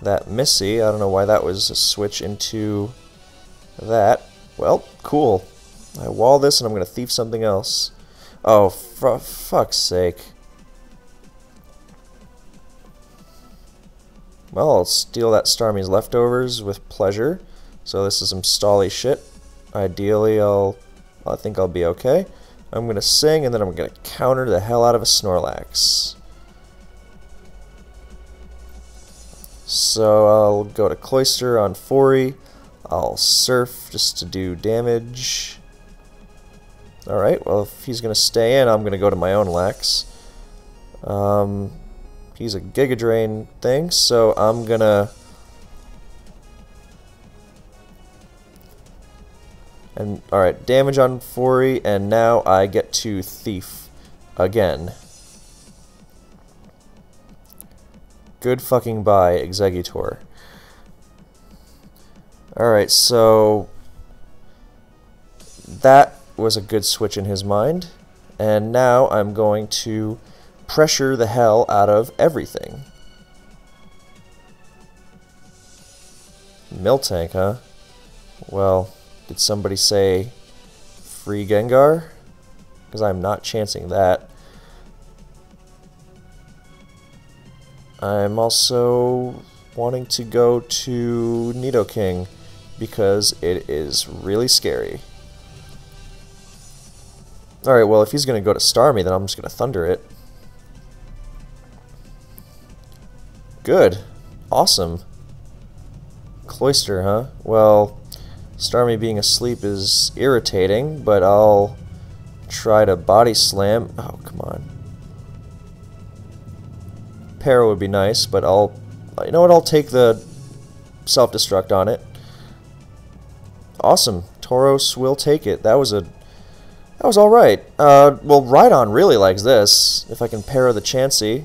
that Missy. I don't know why that was a switch into that. Well, cool. I wall this and I'm going to thief something else. Oh, for fuck's sake. Well, I'll steal that Starmie's leftovers with pleasure. So this is some stally shit. Ideally, I think I'll be okay. I'm going to sing, and then I'm going to counter the hell out of a Snorlax. So I'll go to Cloyster on Fori. I'll Surf just to do damage. Alright, well, if he's going to stay in, I'm going to go to my own Lax. He's a Giga Drain thing, so I'm going to... And alright, damage on Fori, and now I get to Thief again. Good fucking bye, Exeggutor. Alright, so that was a good switch in his mind, and now I'm going to pressure the hell out of everything. Miltank, huh? Well... Did somebody say free Gengar? Because I'm not chancing that. I'm also wanting to go to Nidoking because it is really scary. Alright, well, if he's going to go to Starmie, then I'm just going to Thunder it. Good. Awesome. Cloyster, huh? Well... Starmie being asleep is irritating, but I'll try to Body Slam. Oh, come on. para would be nice, but you know what, I'll take the self-destruct on it. Awesome. Tauros will take it. That was alright. Well, Rhydon really likes this, if I can para the Chansey.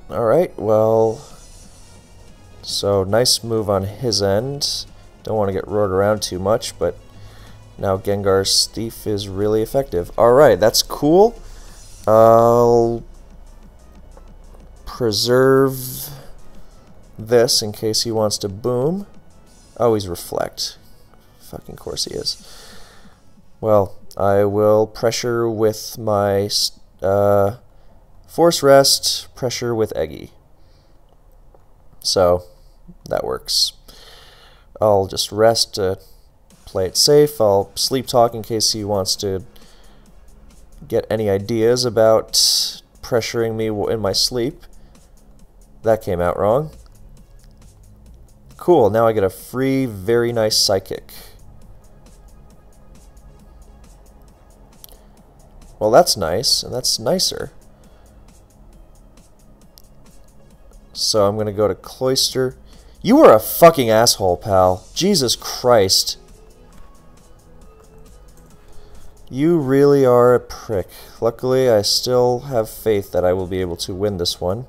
Alright, well, so nice move on his end. Don't want to get roared around too much, but now Gengar's Thief is really effective. Alright, that's cool. I'll preserve this in case he wants to boom. Oh, he's Reflect. Fucking course he is. Well, I will pressure with my Force Rest, pressure with Eggy. So, that works. I'll just rest to play it safe. I'll Sleep Talk in case he wants to get any ideas about pressuring me in my sleep. That came out wrong. Cool, now I get a free, very nice Psychic. Well, that's nice, and that's nicer. So I'm gonna go to Cloyster. You are a fucking asshole, pal. Jesus Christ. You really are a prick. Luckily, I still have faith that I will be able to win this one.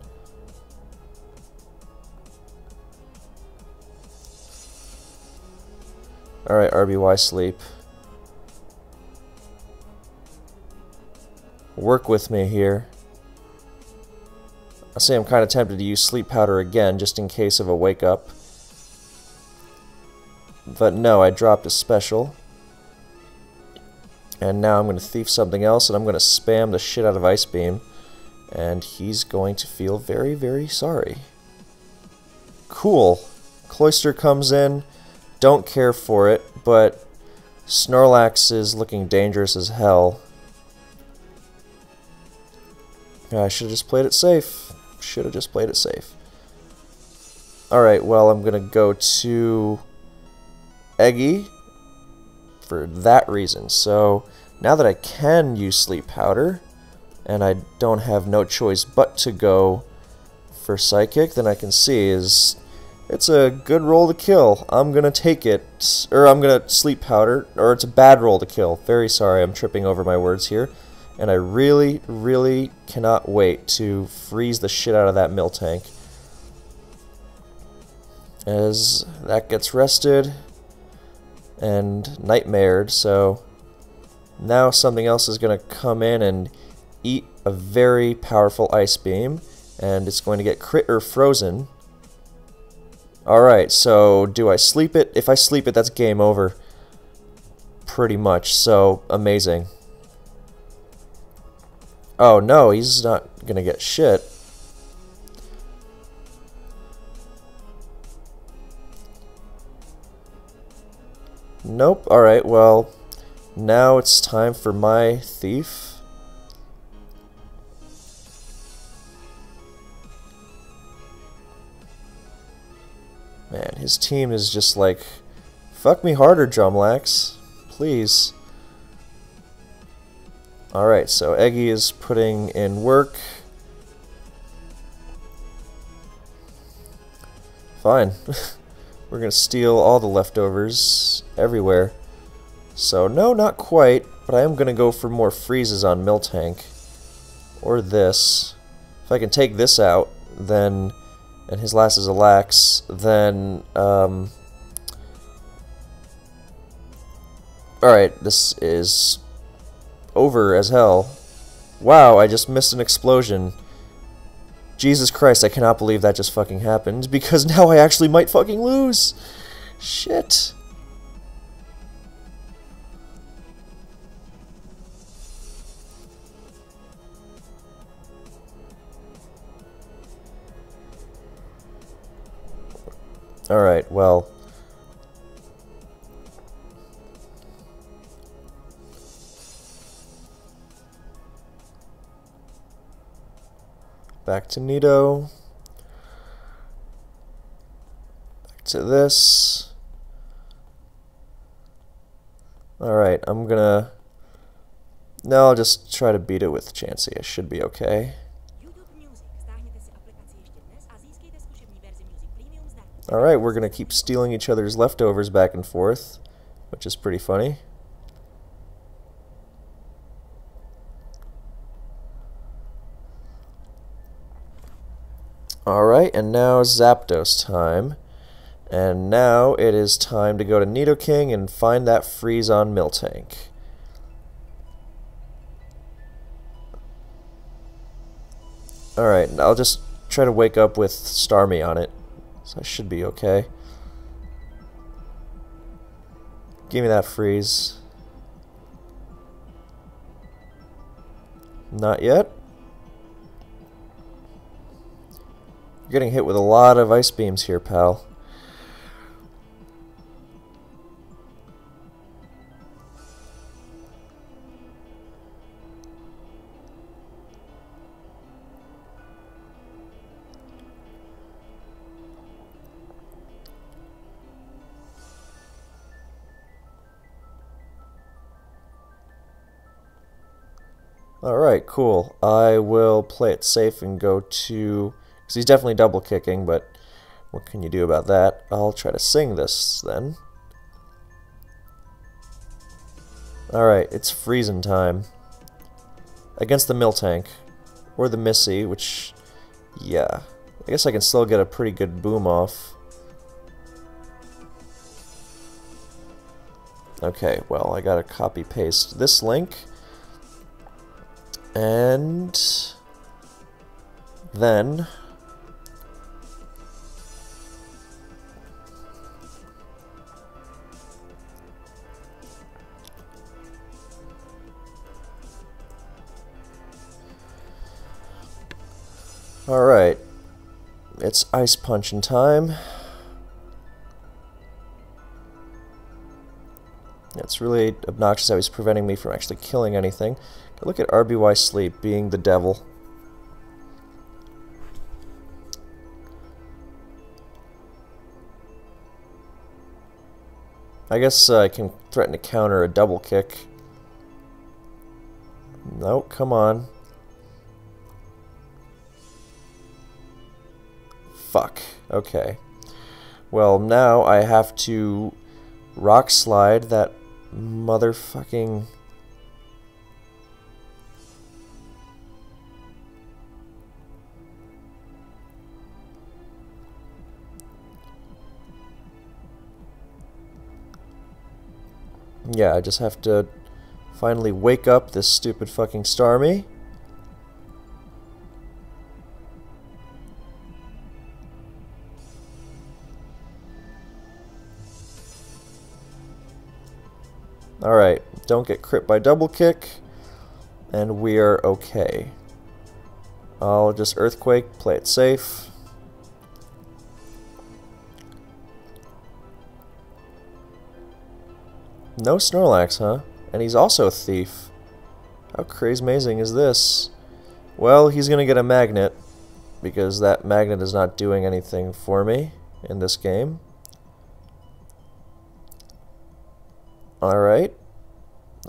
Alright, RBY Sleep. Work with me here. I say I'm kind of tempted to use Sleep Powder again, just in case of a wake up. But no, I dropped a special. And now I'm going to Thief something else, and I'm going to spam the shit out of Ice Beam. And he's going to feel very, very sorry. Cool. Cloyster comes in. Don't care for it, but Snorlax is looking dangerous as hell. I should have just played it safe. Should have just played it safe. Alright, well, I'm going to go to Eggy for that reason. So, now that I can use Sleep Powder, and I don't have no choice but to go for Psychic, then I can see it's a good roll to kill. I'm going to take it, or I'm going to Sleep Powder, or it's a bad roll to kill. Very sorry, I'm tripping over my words here. And I really, really cannot wait to freeze the shit out of that Miltank. As that gets rested and nightmared, so now something else is going to come in and eat a very powerful Ice Beam, and it's going to get crit or frozen. Alright, so do I sleep it? If I sleep it, that's game over. Pretty much, so amazing. Oh no, he's not gonna get shit. Nope, alright, well, now it's time for my Thief. Man, his team is just like, fuck me harder, Drumlax, please. Alright, so Eggy is putting in work. Fine. We're going to steal all the leftovers everywhere. So, no, not quite, but I am going to go for more freezes on Miltank. Or this. If I can take this out, then, and his last is a Lax, then, alright, this is over as hell. Wow, I just missed an explosion. Jesus Christ, I cannot believe that just fucking happened, because now I actually might fucking lose. Shit. Alright, well. Back to Nido. Back to this. Alright, I'm gonna... No, I'll just try to beat it with Chansey. I should be okay. Alright, we're gonna keep stealing each other's leftovers back and forth, which is pretty funny. Alright, and now Zapdos time. And now it is time to go to Nidoking and find that freeze on Miltank. Alright, I'll just try to wake up with Starmie on it. So I should be okay. Give me that freeze. Not yet. You're getting hit with a lot of ice beams here, pal. Alright, cool. I will play it safe and go to... because he's definitely double kicking, but what can you do about that? I'll try to sing this then. Alright, it's freezing time. Against the Miltank. Or the Missy, which... yeah. I guess I can still get a pretty good boom off. Okay, well, I gotta copy-paste this link. And then alright, it's ice punching time. It's really obnoxious how he's preventing me from actually killing anything. Look at RBY Sleep being the devil. I guess I can threaten to counter a double kick. No, come on. Fuck. Okay. Well, now I have to rock slide that motherfucking... yeah, I just have to finally wake up this stupid fucking Starmie. Alright, don't get crit by double kick, and we're okay. I'll just Earthquake, play it safe. No Snorlax, huh? And he's also a thief. How crazy amazing is this? Well, he's gonna get a magnet, because that magnet is not doing anything for me in this game. Alright.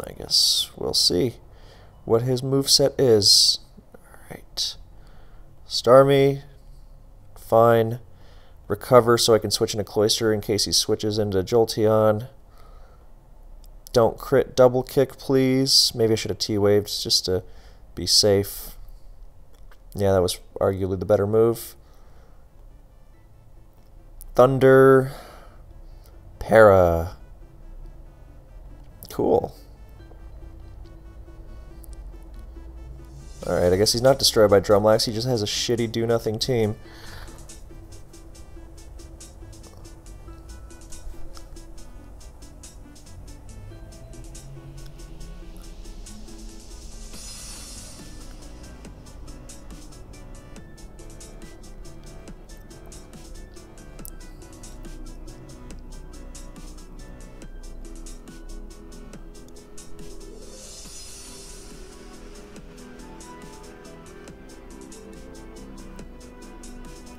I guess we'll see what his moveset is. Alright. Starmie. Fine. Recover so I can switch into Cloyster in case he switches into Jolteon. Don't crit double kick, please. Maybe I should have T-waved just to be safe. Yeah, that was arguably the better move. Thunder. Para. Cool. Alright, I guess he's not destroyed by Drumlax. He just has a shitty do-nothing team.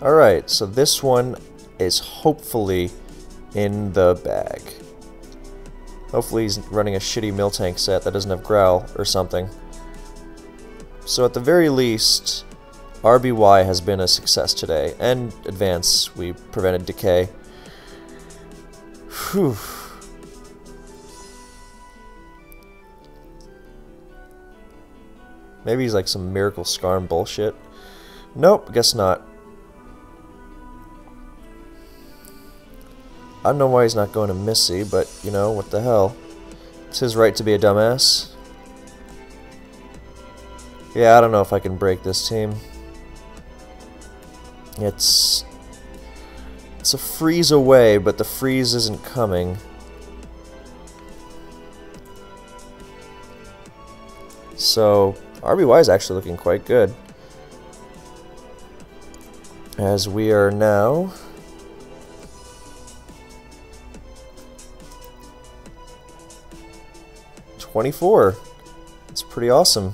Alright, so this one is hopefully in the bag. Hopefully he's running a shitty Miltank set that doesn't have Growl or something. So at the very least, RBY has been a success today. And advance, we prevented decay. Whew. Maybe he's like some Miracle Scarm bullshit. Nope, guess not. I don't know why he's not going to Missy, but, you know, what the hell. It's his right to be a dumbass. Yeah, I don't know if I can break this team. It's a freeze away, but the freeze isn't coming. So, RBY is actually looking quite good. As we are now... '24. It's pretty awesome.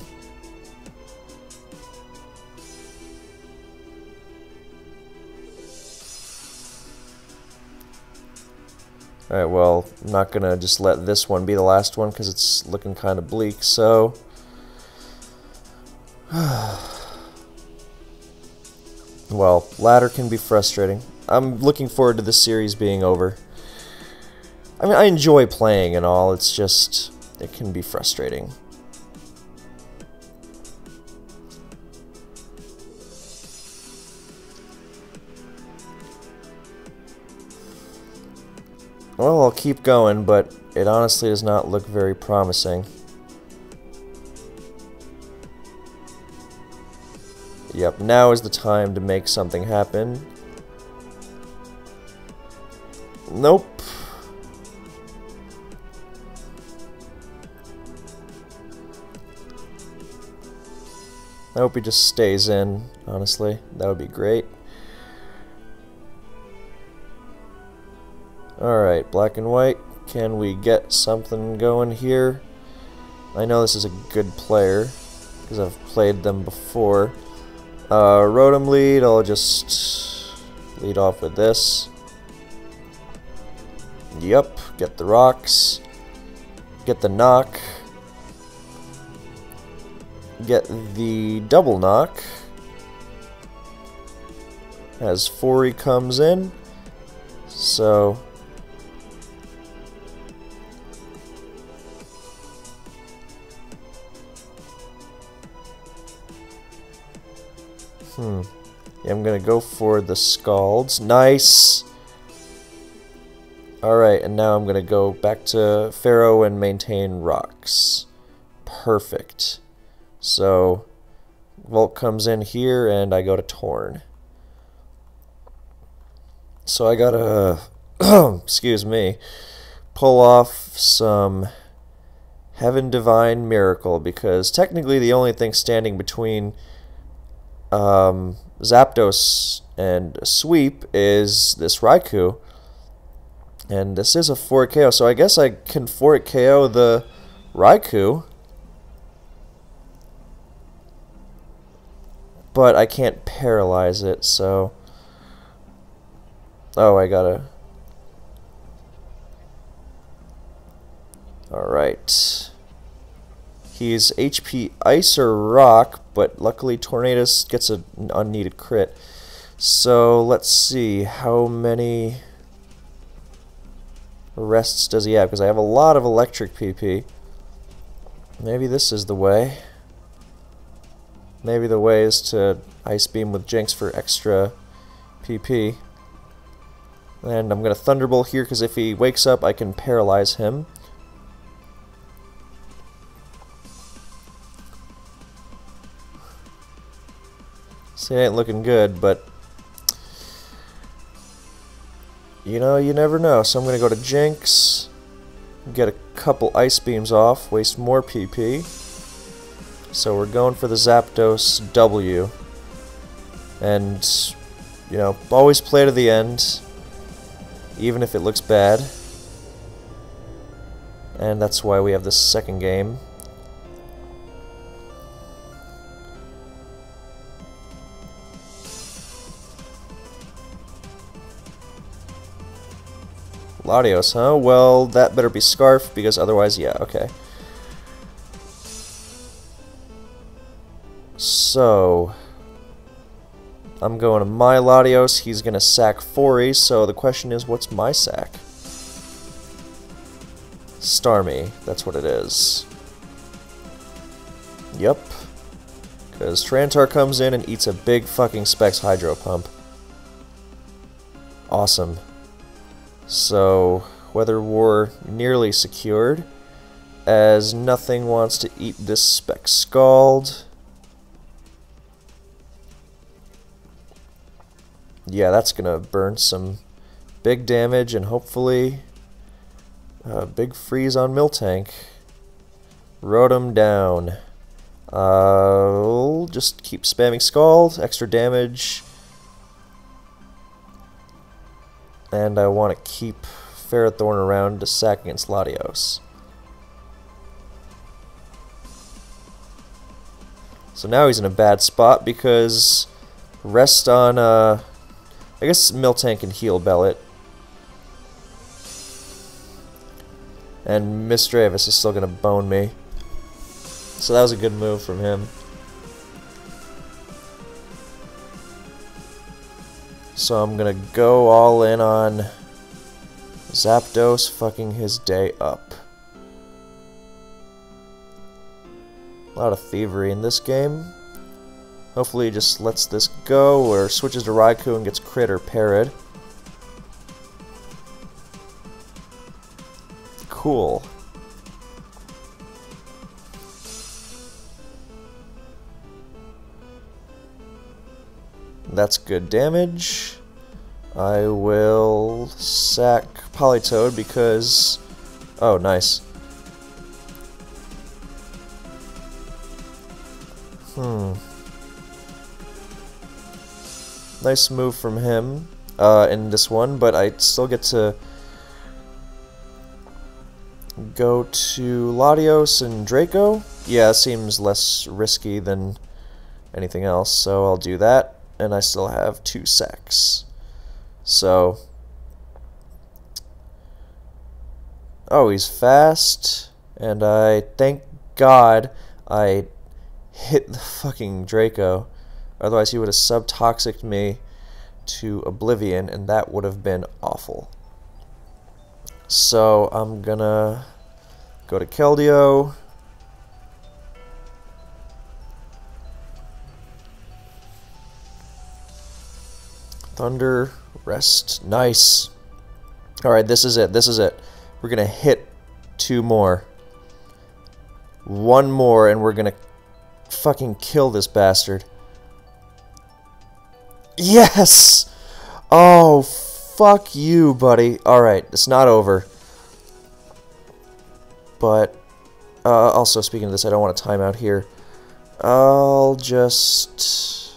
Alright, well, I'm not gonna just let this one be the last one because it's looking kind of bleak, so... Well, ladder can be frustrating. I'm looking forward to this series being over. I mean, I enjoy playing and all, it's just... it can be frustrating. Well, I'll keep going, but it honestly does not look very promising. Yep, now is the time to make something happen. Nope. I hope he just stays in, honestly. That would be great. Alright, black and white. Can we get something going here? I know this is a good player, because I've played them before. Rotom lead, I'll just lead off with this. Yep, get the rocks. Get the knock. Get the double knock as Fori comes in. So yeah, I'm gonna go for the Scalds. Nice. Alright, and now I'm gonna go back to Pharaoh and maintain rocks. Perfect. So, Volt comes in here, and I go to Torn. So I gotta, excuse me, pull off some Heaven Divine Miracle, because technically the only thing standing between Zapdos and Sweep is this Raikou. And this is a 4 KO, so I guess I can 4 KO the Raikou. But I can't paralyze it, so... Oh, I gotta... Alright. He's HP Ice or Rock, but luckily Tornadus gets an unneeded crit. So, let's see, how many rests does he have? Because I have a lot of electric PP. Maybe this is the way. Maybe the way is to Ice Beam with Jinx for extra PP. And I'm going to Thunderbolt here because if he wakes up I can paralyze him. See, it ain't looking good, but you know, you never know. So I'm going to go to Jinx, get a couple Ice Beams off, waste more PP. So we're going for the Zapdos W. And, you know, always play to the end, even if it looks bad. And that's why we have this second game. Latios, huh? Well, that better be Scarf, because otherwise, yeah, okay. So, I'm going to my Latios. He's going to sack Fori, so the question is, what's my sack? Starmie, that's what it is. Yep. Because Trantar comes in and eats a big fucking Specs Hydro Pump. Awesome. So, Weather War nearly secured, as nothing wants to eat this Spec Scald. Yeah, that's gonna burn some big damage and hopefully a big freeze on Miltank. Wrote him down. I'll just keep spamming Scald, extra damage. And I want to keep Ferrothorn around to sack against Latios. So now he's in a bad spot because rest on, I guess Miltank can heal Bellet. And Misdreavus is still going to bone me. So that was a good move from him. So I'm going to go all in on Zapdos fucking his day up. A lot of thievery in this game. Hopefully he just lets this go or switches to Raikou and gets crit or parried. Cool. That's good damage. I will sack Politoed because... Oh, nice. Nice move from him in this one, but I still get to go to Latios and Draco. Yeah, it seems less risky than anything else, so I'll do that. And I still have 2 sacks. So... Oh, he's fast. And I thank God I hit the fucking Draco. Otherwise he would have sub-toxiced me to oblivion, and that would have been awful. So I'm gonna go to Keldeo. Thunder, rest, nice. Alright, this is it, this is it. We're gonna hit 2 more. 1 more and we're gonna fucking kill this bastard. Yes! Oh, fuck you, buddy. Alright, it's not over. But, also speaking of this, I don't want a timeout here. I'll just...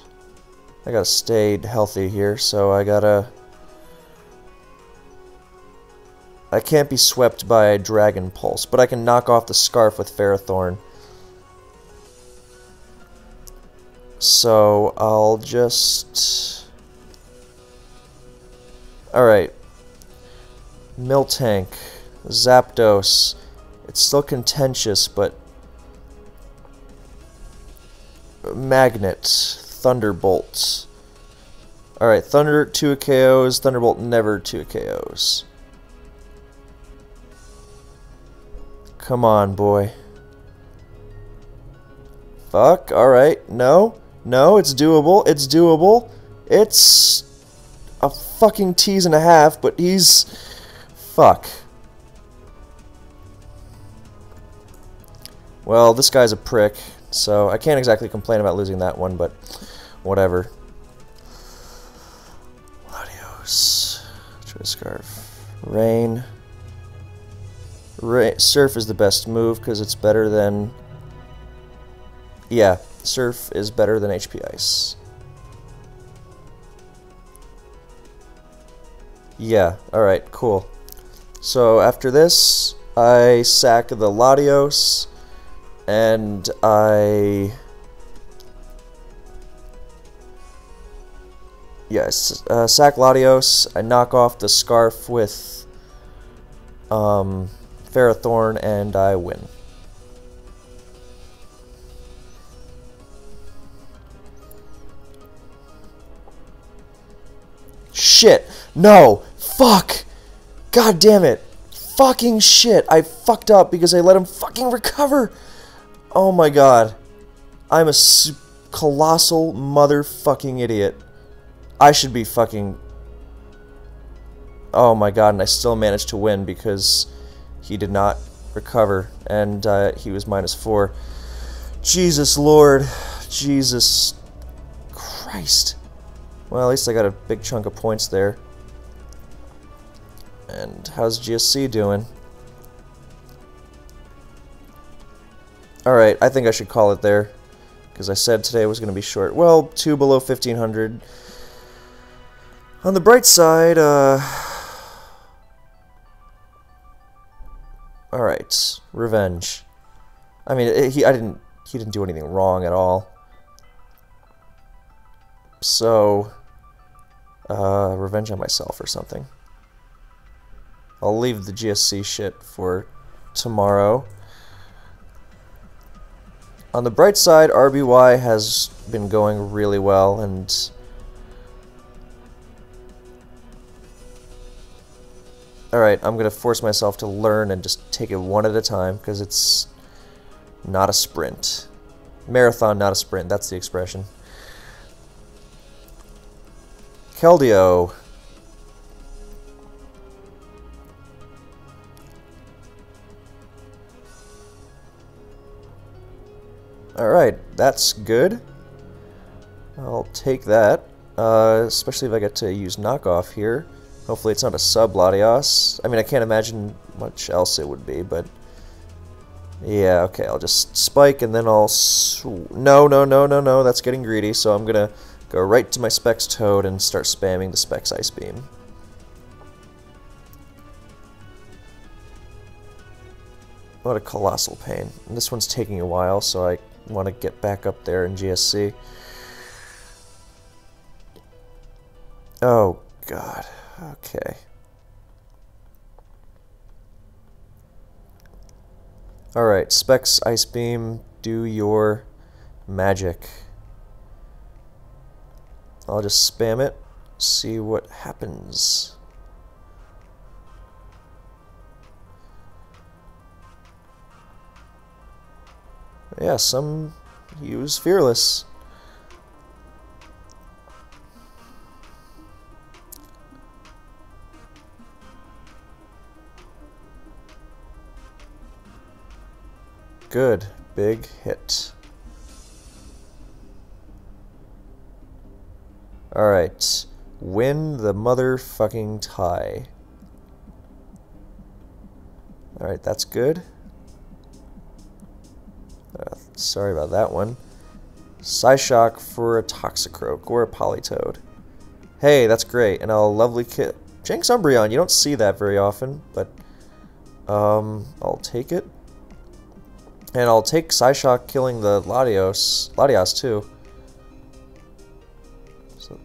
I gotta stay healthy here, so I gotta... I can't be swept by Dragon Pulse, but I can knock off the Scarf with Ferrothorn. So, I'll just... Alright. Miltank. Zapdos. It's still contentious, but... Magnet. Thunderbolt. Alright, Thunder 2 KOs, Thunderbolt never 2 KOs. Come on, boy. Fuck, alright, no. No, it's doable, it's doable. It's a fucking tease and a half, but he's... Fuck. Well, this guy's a prick, so I can't exactly complain about losing that one, but whatever. Latios. Choice Scarf. Rain. Surf is the best move because it's better than... Yeah, Surf is better than HP Ice. Yeah, alright, cool. So after this, I sack the Latios, and I... Yes, sack Latios, I knock off the Scarf with Ferrothorn, and I win. shit. No. Fuck. God damn it. Fucking shit. I fucked up because I let him fucking recover. Oh my god. I'm a colossal motherfucking idiot. I should be fucking... Oh my god, and I still managed to win because he did not recover, and he was -4. Jesus Lord. Jesus Christ. Well, at least I got a big chunk of points there. And how's GSC doing? Alright, I think I should call it there, because I said today was going to be short. Well, 2 below 1500. On the bright side, alright, revenge. I mean, he didn't do anything wrong at all. So, revenge on myself or something. I'll leave the GSC shit for tomorrow. On the bright side, RBY has been going really well, and alright, I'm gonna force myself to learn and just take it one at a time, because it's not a sprint. Marathon, not a sprint, that's the expression. Keldeo. Alright, that's good. I'll take that. Especially if I get to use knockoff here. Hopefully it's not a sub Latios. I mean, I can't imagine much else it would be, but... Yeah, okay, I'll just spike and then I'll... No, that's getting greedy, so I'm gonna go right to my Specs Toad and start spamming the Specs Ice Beam. What a colossal pain. And this one's taking a while, so I want to get back up there in GSC. Oh, God. Okay. Alright, Specs Ice Beam, do your magic. I'll just spam it, see what happens. Yeah, he was fearless. Good, big hit. Alright, win the motherfucking tie. Alright, that's good. Sorry about that one. Psyshock for a Toxicroak or a Politoed. Hey, that's great, and I'll lovely kit. Jinx Umbreon, you don't see that very often, but I'll take it. And I'll take Psyshock killing the Latios too. So.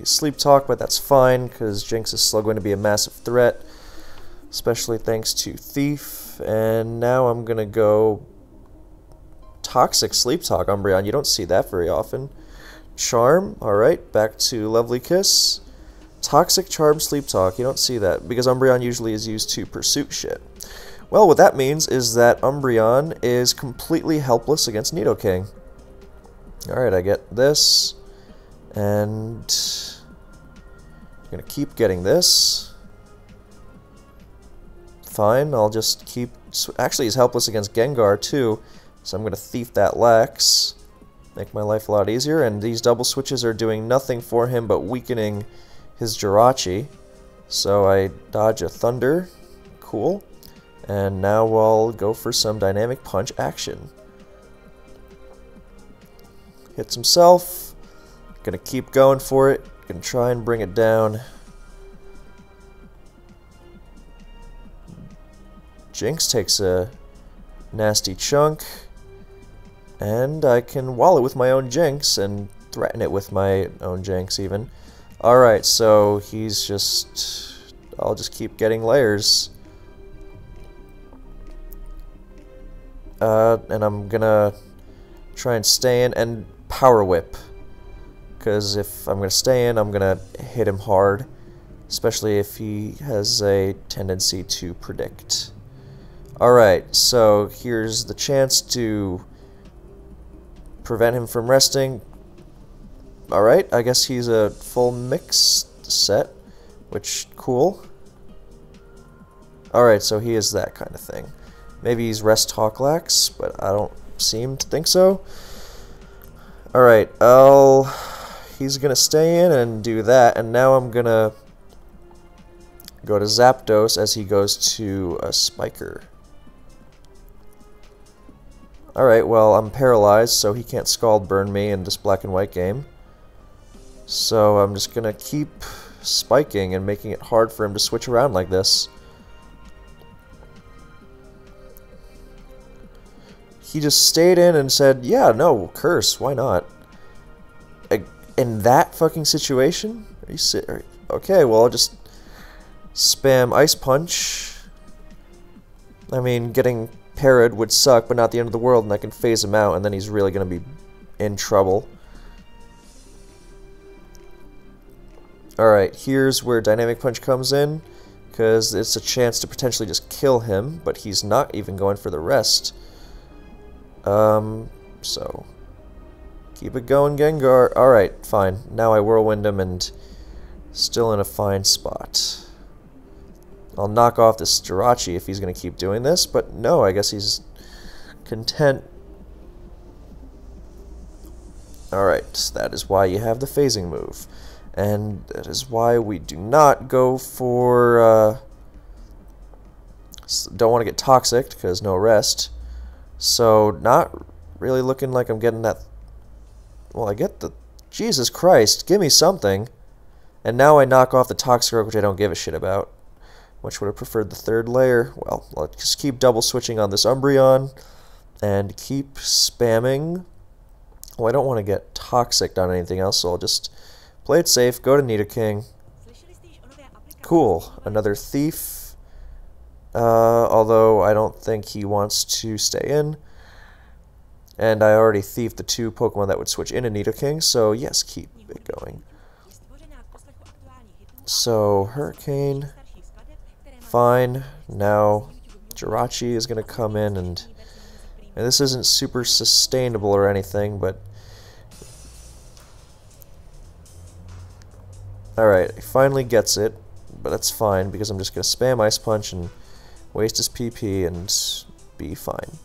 Sleep Talk, but that's fine, because Jinx is still going to be a massive threat, especially thanks to Thief. And now I'm going to go Toxic Sleep Talk Umbreon. You don't see that very often. Charm, alright, back to Lovely Kiss. Toxic Charm Sleep Talk, you don't see that, because Umbreon usually is used to pursuit shit. Well, what that means is that Umbreon is completely helpless against Nidoking. Alright, I get this, and I'm gonna keep getting this. Fine, I'll just keep... Actually, he's helpless against Gengar, too, so I'm gonna Thief that Lax. Make my life a lot easier, and these double switches are doing nothing for him but weakening his Jirachi. So I dodge a Thunder. Cool. And now I'll go for some Dynamic Punch action. Hits himself. Gonna keep going for it. Gonna try and bring it down. Jinx takes a nasty chunk. And I can wall it with my own Jinx and threaten it with my own Jinx even. Alright, so he's just... I'll just keep getting layers. And I'm gonna try and stay in, and Power Whip. Because if I'm going to stay in, I'm going to hit him hard. Especially if he has a tendency to predict. Alright, so here's the chance to prevent him from resting. Alright, I guess he's a full mix set, which, cool. Alright, so he is that kind of thing. Maybe he's Rest Hawklax, but I don't seem to think so. Alright, he's gonna stay in and do that, and now I'm gonna go to Zapdos as he goes to a Spiker. Alright, well, I'm paralyzed, so he can't Scald Burn me in this black and white game. So I'm just gonna keep spiking and making it hard for him to switch around like this. He just stayed in and said, yeah, no, curse, why not? In that fucking situation? Okay, well, I'll just spam Ice Punch. I mean, getting parried would suck, but not the end of the world, and I can phase him out, and then he's really going to be in trouble. Alright, here's where Dynamic Punch comes in, because it's a chance to potentially just kill him, but he's not even going for the rest. So keep it going, Gengar. Alright, fine. Now I Whirlwind him, and still in a fine spot. I'll knock off this Jirachi if he's going to keep doing this, but no, I guess he's content. Alright, that is why you have the phasing move. And that is why we do not go for, don't want to get toxic, because no rest. So, not really looking like I'm getting that, well, I get the, Jesus Christ, give me something. And now I knock off the Toxic, which I don't give a shit about. Which would have preferred the third layer. Well, let's just keep double switching on this Umbreon, and keep spamming. Well, I don't want to get toxic on anything else, so I'll just play it safe, go to Nidoking. Cool, another Thief. Although I don't think he wants to stay in. And I already thieved the two Pokemon that would switch into Nidoking, so yes, keep it going. So, Hurricane. Fine. Now, Jirachi is going to come in, and this isn't super sustainable or anything, but alright, he finally gets it, but that's fine, because I'm just going to spam Ice Punch and waste his PP and be fine.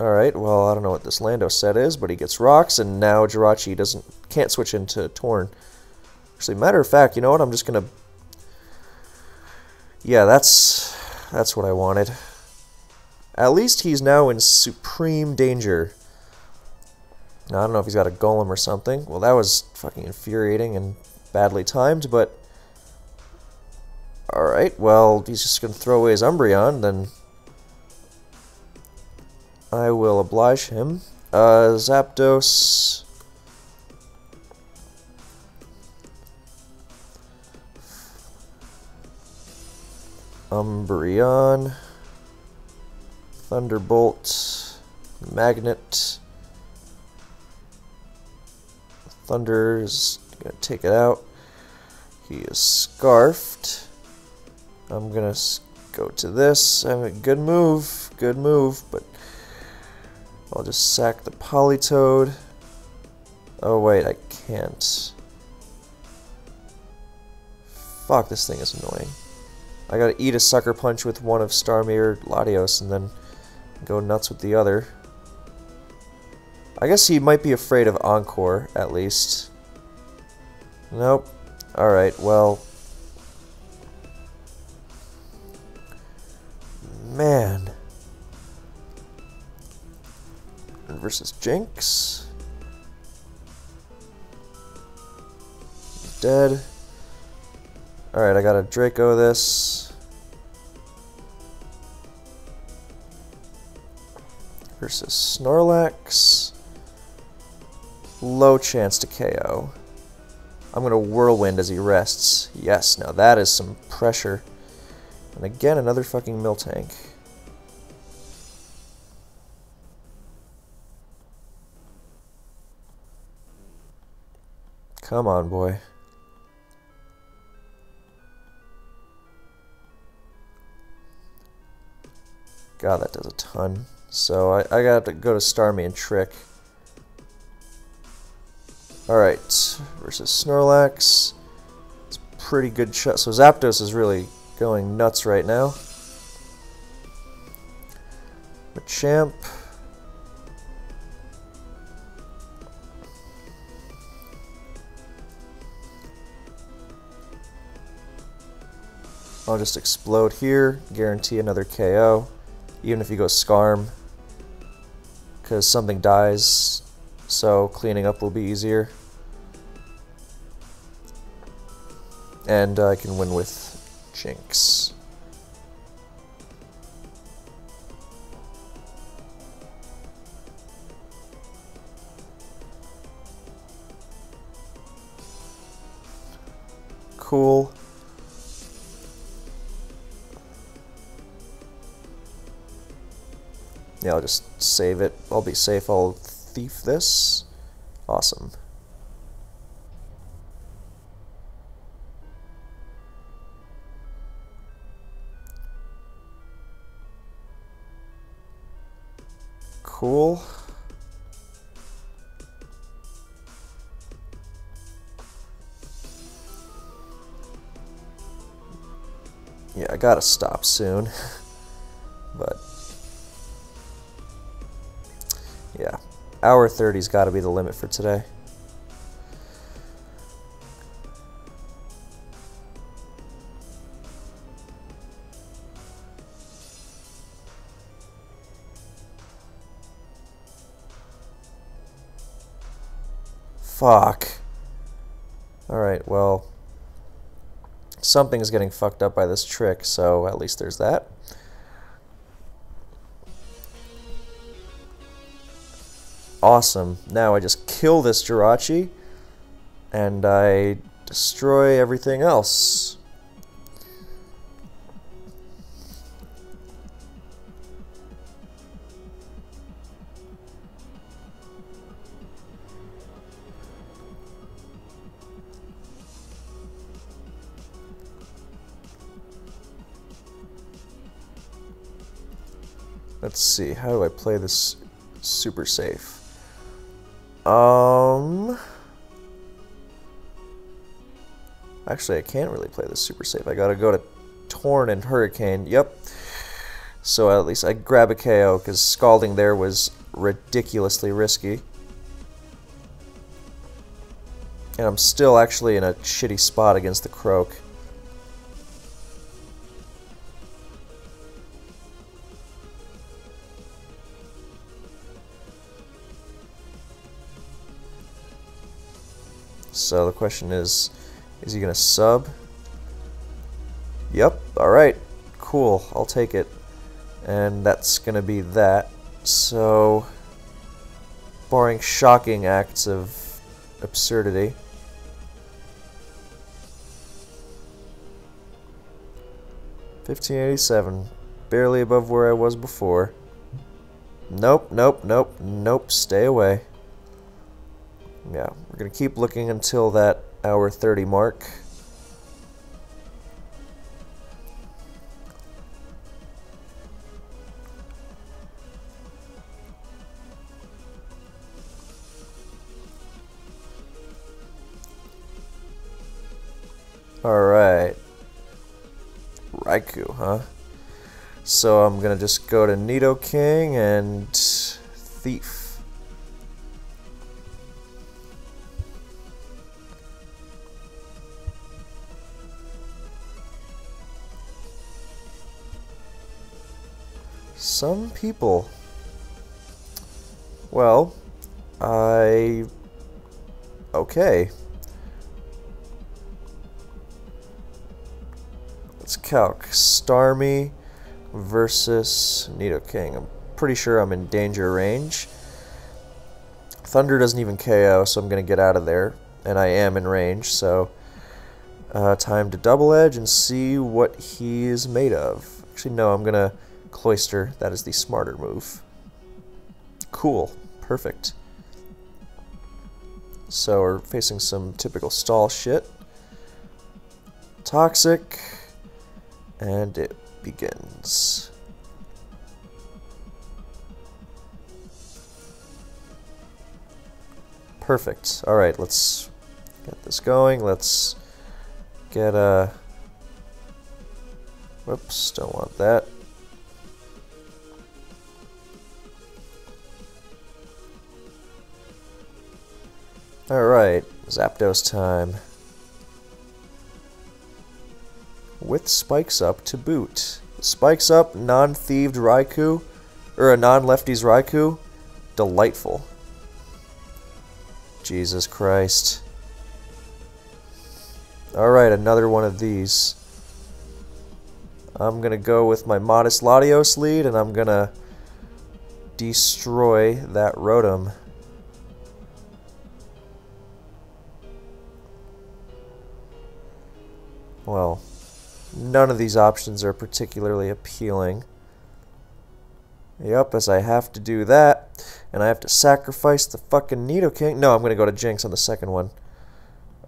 Alright, well, I don't know what this Lando set is, but he gets rocks, and now Jirachi can't switch into Torn. Actually, matter of fact, you know what, I'm just going to... Yeah, that's what I wanted. At least he's now in supreme danger. Now, I don't know if he's got a Golem or something. Well, that was fucking infuriating and badly timed, but... Alright, well, he's just going to throw away his Umbreon, then... I will oblige him. Zapdos... Umbreon... Thunderbolt... Magnet... Thunder's gonna take it out. He is scarfed. I'm gonna go to this. I mean, good move, but I'll just sack the Politoed. Oh wait, I can't. Fuck, this thing is annoying. I gotta eat a Sucker Punch with one of Starmie Latios and then go nuts with the other. I guess he might be afraid of Encore, at least. Nope. Alright, well... Man. Versus Jinx. Dead. Alright, I gotta Draco this. Versus Snorlax. Low chance to KO. I'm going to Whirlwind as he rests. Yes, now that is some pressure. And again, another fucking Miltank. Come on, boy. God, that does a ton. So I got to go to Starmie and Trick. Alright, versus Snorlax. It's a pretty good shot. So Zapdos is really going nuts right now. Machamp. I'll just explode here, guarantee another KO, even if you go Scarm, because something dies, so cleaning up will be easier. And I can win with Jinx. Cool. Yeah, I'll just save it. I'll be safe. I'll thief this. Awesome. Cool. Yeah, I gotta stop soon. But yeah, hour 30's got to be the limit for today. Fuck. Alright, well, something's getting fucked up by this trick, so at least there's that. Awesome. Now I just kill this Jirachi, and I destroy everything else. Let's see, how do I play this super safe? Actually, I can't really play this super safe. I gotta go to Torn and Hurricane. Yep. So at least I grab a KO, because Scalding there was ridiculously risky. And I'm still actually in a shitty spot against the Croak. So the question is he going to sub? Yep, alright, cool, I'll take it. And that's going to be that. So, barring shocking acts of absurdity. $15.87, barely above where I was before. Nope, nope, nope, nope, stay away. Yeah, we're going to keep looking until that hour 30 mark. Alright. Raikou, huh? So I'm going to just go to Nidoking and Thief. Some people. Well, okay. Let's calc. Starmie versus Nidoking. I'm pretty sure I'm in danger range. Thunder doesn't even KO, so I'm going to get out of there. And I am in range, so time to double edge and see what he is made of. Actually, no, I'm going to Cloyster. That is the smarter move. Cool. Perfect. So we're facing some typical stall shit. Toxic. And it begins. Perfect. Alright, let's get this going. Let's get a... Whoops, don't want that. Alright, Zapdos time. With spikes up to boot. Spikes up, non-thieved Raikou, or a non-lefties Raikou. Delightful. Jesus Christ. Alright, another one of these. I'm gonna go with my modest Latios lead, and I'm gonna destroy that Rotom. Well, none of these options are particularly appealing. Yep, as I have to do that, and I have to sacrifice the fucking Nidoking. No, I'm gonna go to Jinx on the second one.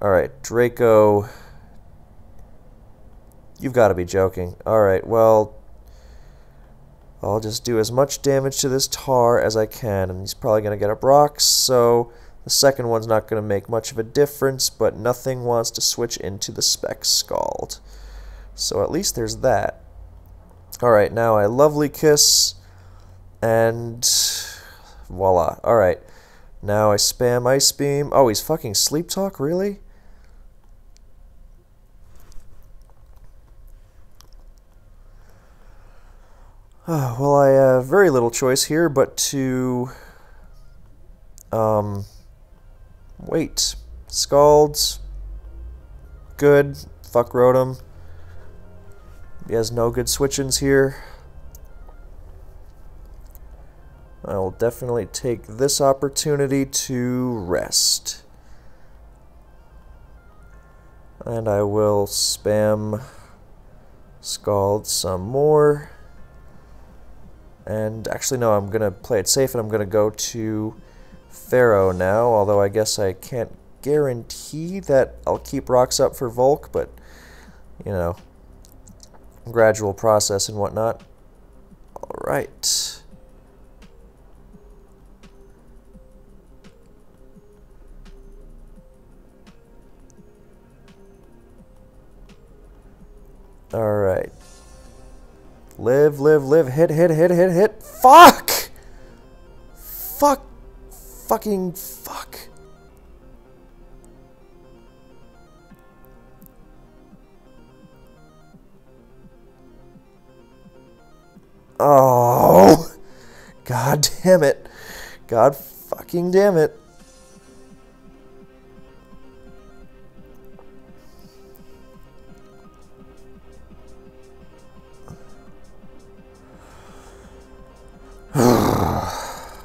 Alright, Draco. You've got to be joking. Alright, well, I'll just do as much damage to this Tar as I can, and he's probably going to get a Brox, so the second one's not going to make much of a difference, but nothing wants to switch into the Spec Scald. So at least there's that. Alright, now I Lovely Kiss, and voila. Alright, now I spam Ice Beam. Oh, he's fucking Sleep Talk, really? Well, I have very little choice here but to wait. Scald's good. Fuck Rotom. He has no good switch-ins here. I will definitely take this opportunity to rest. And I will spam Scald some more. And actually, no, I'm going to play it safe, and I'm going to go to Pharaoh now, although I guess I can't guarantee that I'll keep rocks up for Volk, but, you know, gradual process and whatnot. Alright. Alright. Live, live, live. Hit, hit, hit, hit, hit. Fuck! Fuck. Fucking fuck. Oh. God damn it. God fucking damn it.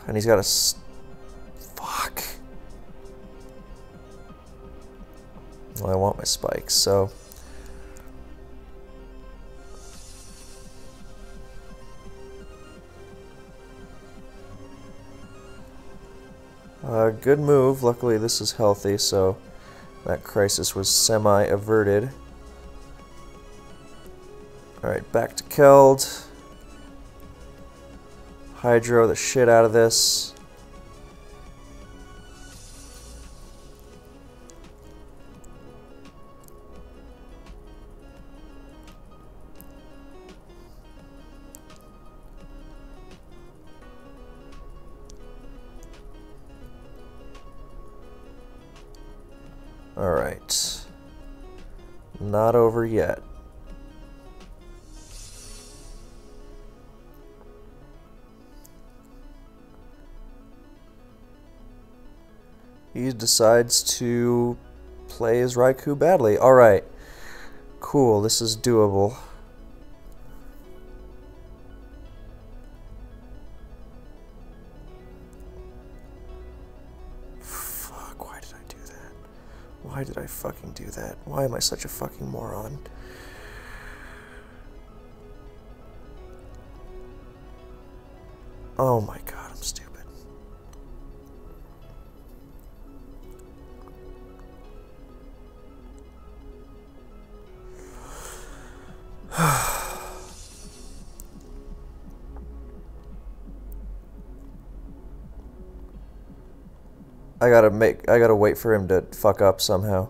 And he's got a... Fuck. Well, I want my spikes, so... Good move. Luckily, this is healthy, so that crisis was semi-averted. Alright, back to Keld. Hydro the shit out of this. Alright. Not over yet. He decides to play his Raikou badly. Alright. Cool, this is doable. Fuck, why did I do that? Why did I fucking do that? Why am I such a fucking moron? Oh my god, I'm stupid. I gotta wait for him to fuck up somehow.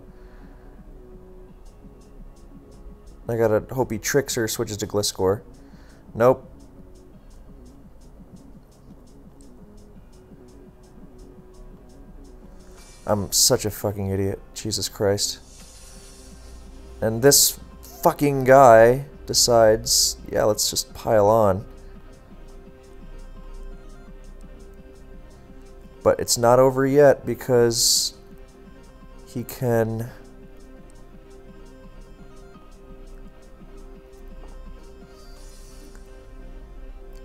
I gotta hope he tricks or switches to Gliscor. Nope. I'm such a fucking idiot. Jesus Christ. And this fucking guy decides, yeah, let's just pile on. But it's not over yet because he can...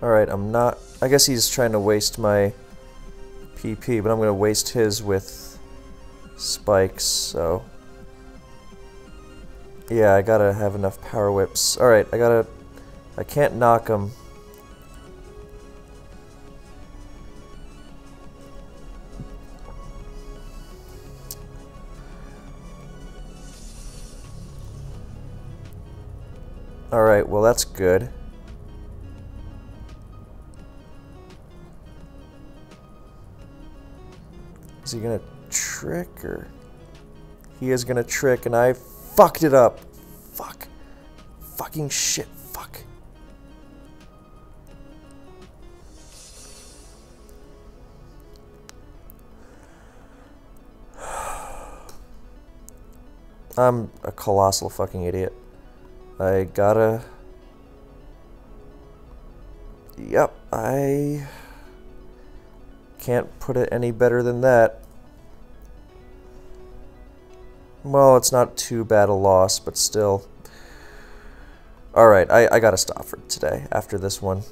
Alright, I'm not... I guess he's trying to waste my PP, but I'm going to waste his with spikes, so... Yeah, I gotta have enough power whips. Alright, I can't knock him. Alright, well that's good. Is he gonna trick or... He is gonna trick and I fucked it up. Fuck. Fucking shit. Fuck. I'm a colossal fucking idiot. I gotta... Yep, I can't put it any better than that. Well, it's not too bad a loss, but still. Alright, I gotta stop for today after this one.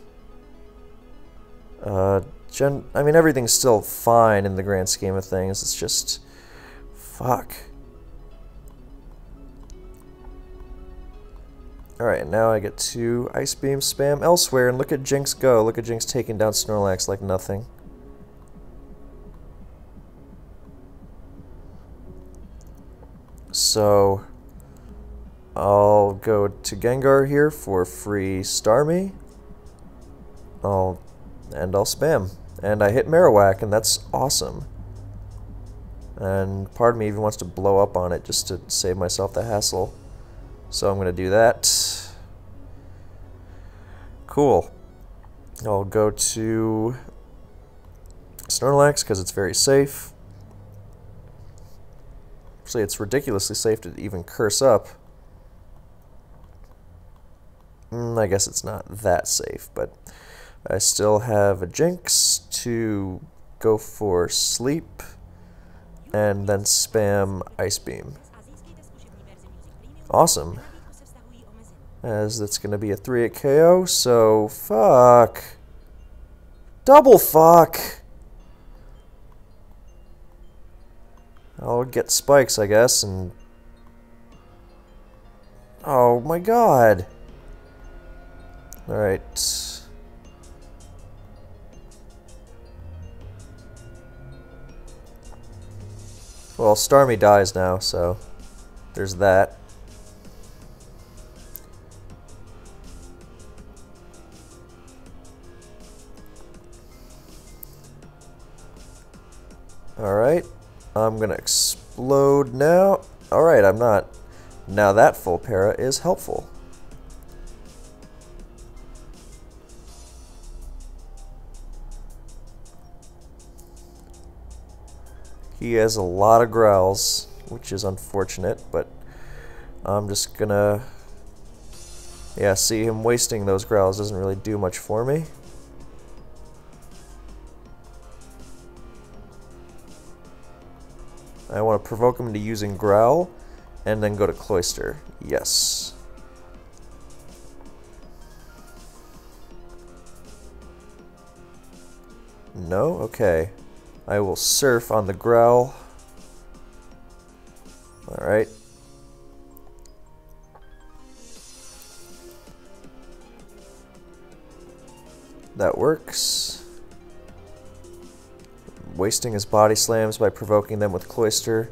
I mean, everything's still fine in the grand scheme of things. It's just... Fuck. Alright, now I get to Ice Beam spam elsewhere, and look at Jinx go. Look at Jinx taking down Snorlax like nothing. So, I'll go to Gengar here for free Starmie. I'll spam. And I hit Marowak, and that's awesome. And part of me even wants to blow up on it just to save myself the hassle. So I'm going to do that. Cool. I'll go to Snorlax because it's very safe. Actually, it's ridiculously safe to even curse up. I guess it's not that safe, but I still have a Jinx to go for Sleep and then spam Ice Beam. Awesome. As that's going to be a 3-hit KO, so fuck. Double fuck. I'll get spikes, I guess, and... Oh my god. Alright. Well, Starmie dies now, so there's that. Alright. I'm gonna explode now. Alright, I'm not. Now that full para is helpful. He has a lot of growls, which is unfortunate, but I'm just gonna... Yeah, see, him wasting those growls doesn't really do much for me. I want to provoke him into using Growl, and then go to Cloyster. Yes. No? Okay. I will Surf on the Growl. Alright. That works. Wasting his body slams by provoking them with Cloyster.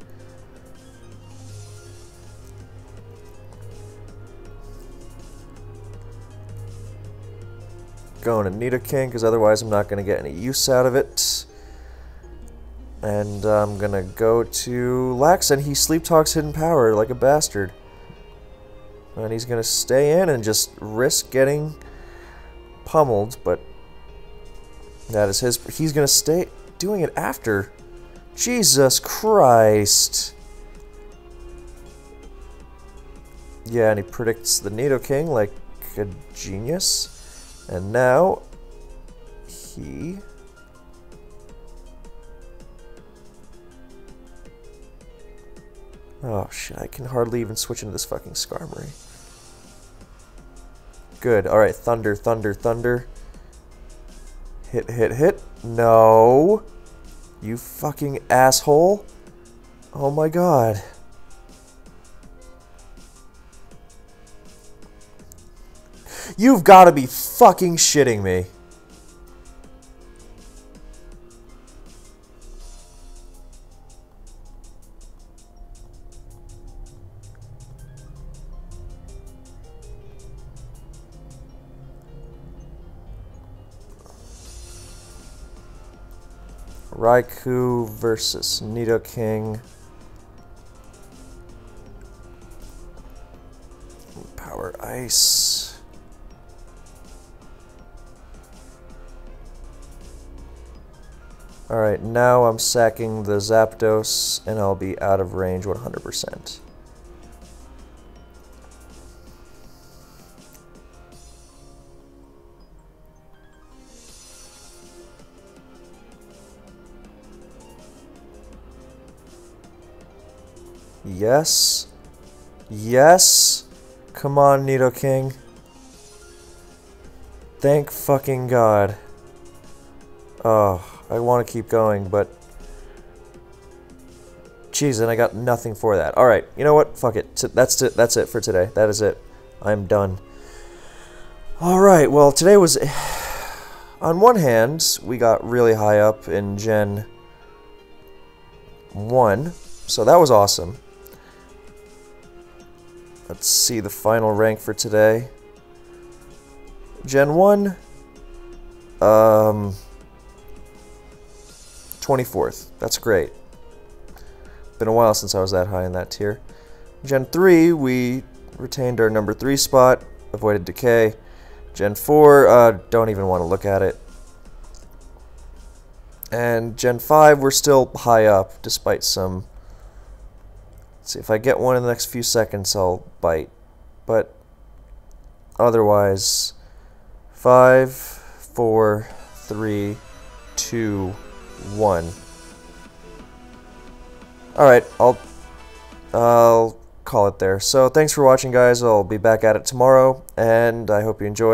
going to Nidoking, because otherwise I'm not going to get any use out of it. And I'm going to go to Lax, and he Sleep Talks Hidden Power like a bastard. And he's going to stay in and just risk getting pummeled, but that is his. He's going to stay doing it after. Jesus Christ. Yeah, and he predicts the Nidoking like a genius. And now he... Oh shit, I can hardly even switch into this fucking Skarmory. Good, alright, Thunder, Thunder, Thunder. Hit, hit, hit. No. You fucking asshole. Oh my god. You've got to be fucking shitting me. Raikou versus Nidoking. Power Ice. Alright, now I'm sacking the Zapdos, and I'll be out of range 100%. Yes. Yes. Come on, Nidoking. Thank fucking God. Oh, I want to keep going, but... Jeez, and I got nothing for that. Alright, you know what? Fuck it. That's it for today. That is it. I'm done. Alright, well, today was... On one hand, we got really high up in Gen 1, so that was awesome. Let's see the final rank for today. Gen 1, 24th. That's great. Been a while since I was that high in that tier. Gen 3, we retained our number 3 spot, avoided decay. Gen 4, don't even want to look at it. And Gen 5, we're still high up, despite some... Let's see, if I get one in the next few seconds, I'll bite. But otherwise, 5, 4, 3, 2, 1. Alright, I'll call it there. So thanks for watching, guys. I'll be back at it tomorrow, and I hope you enjoy.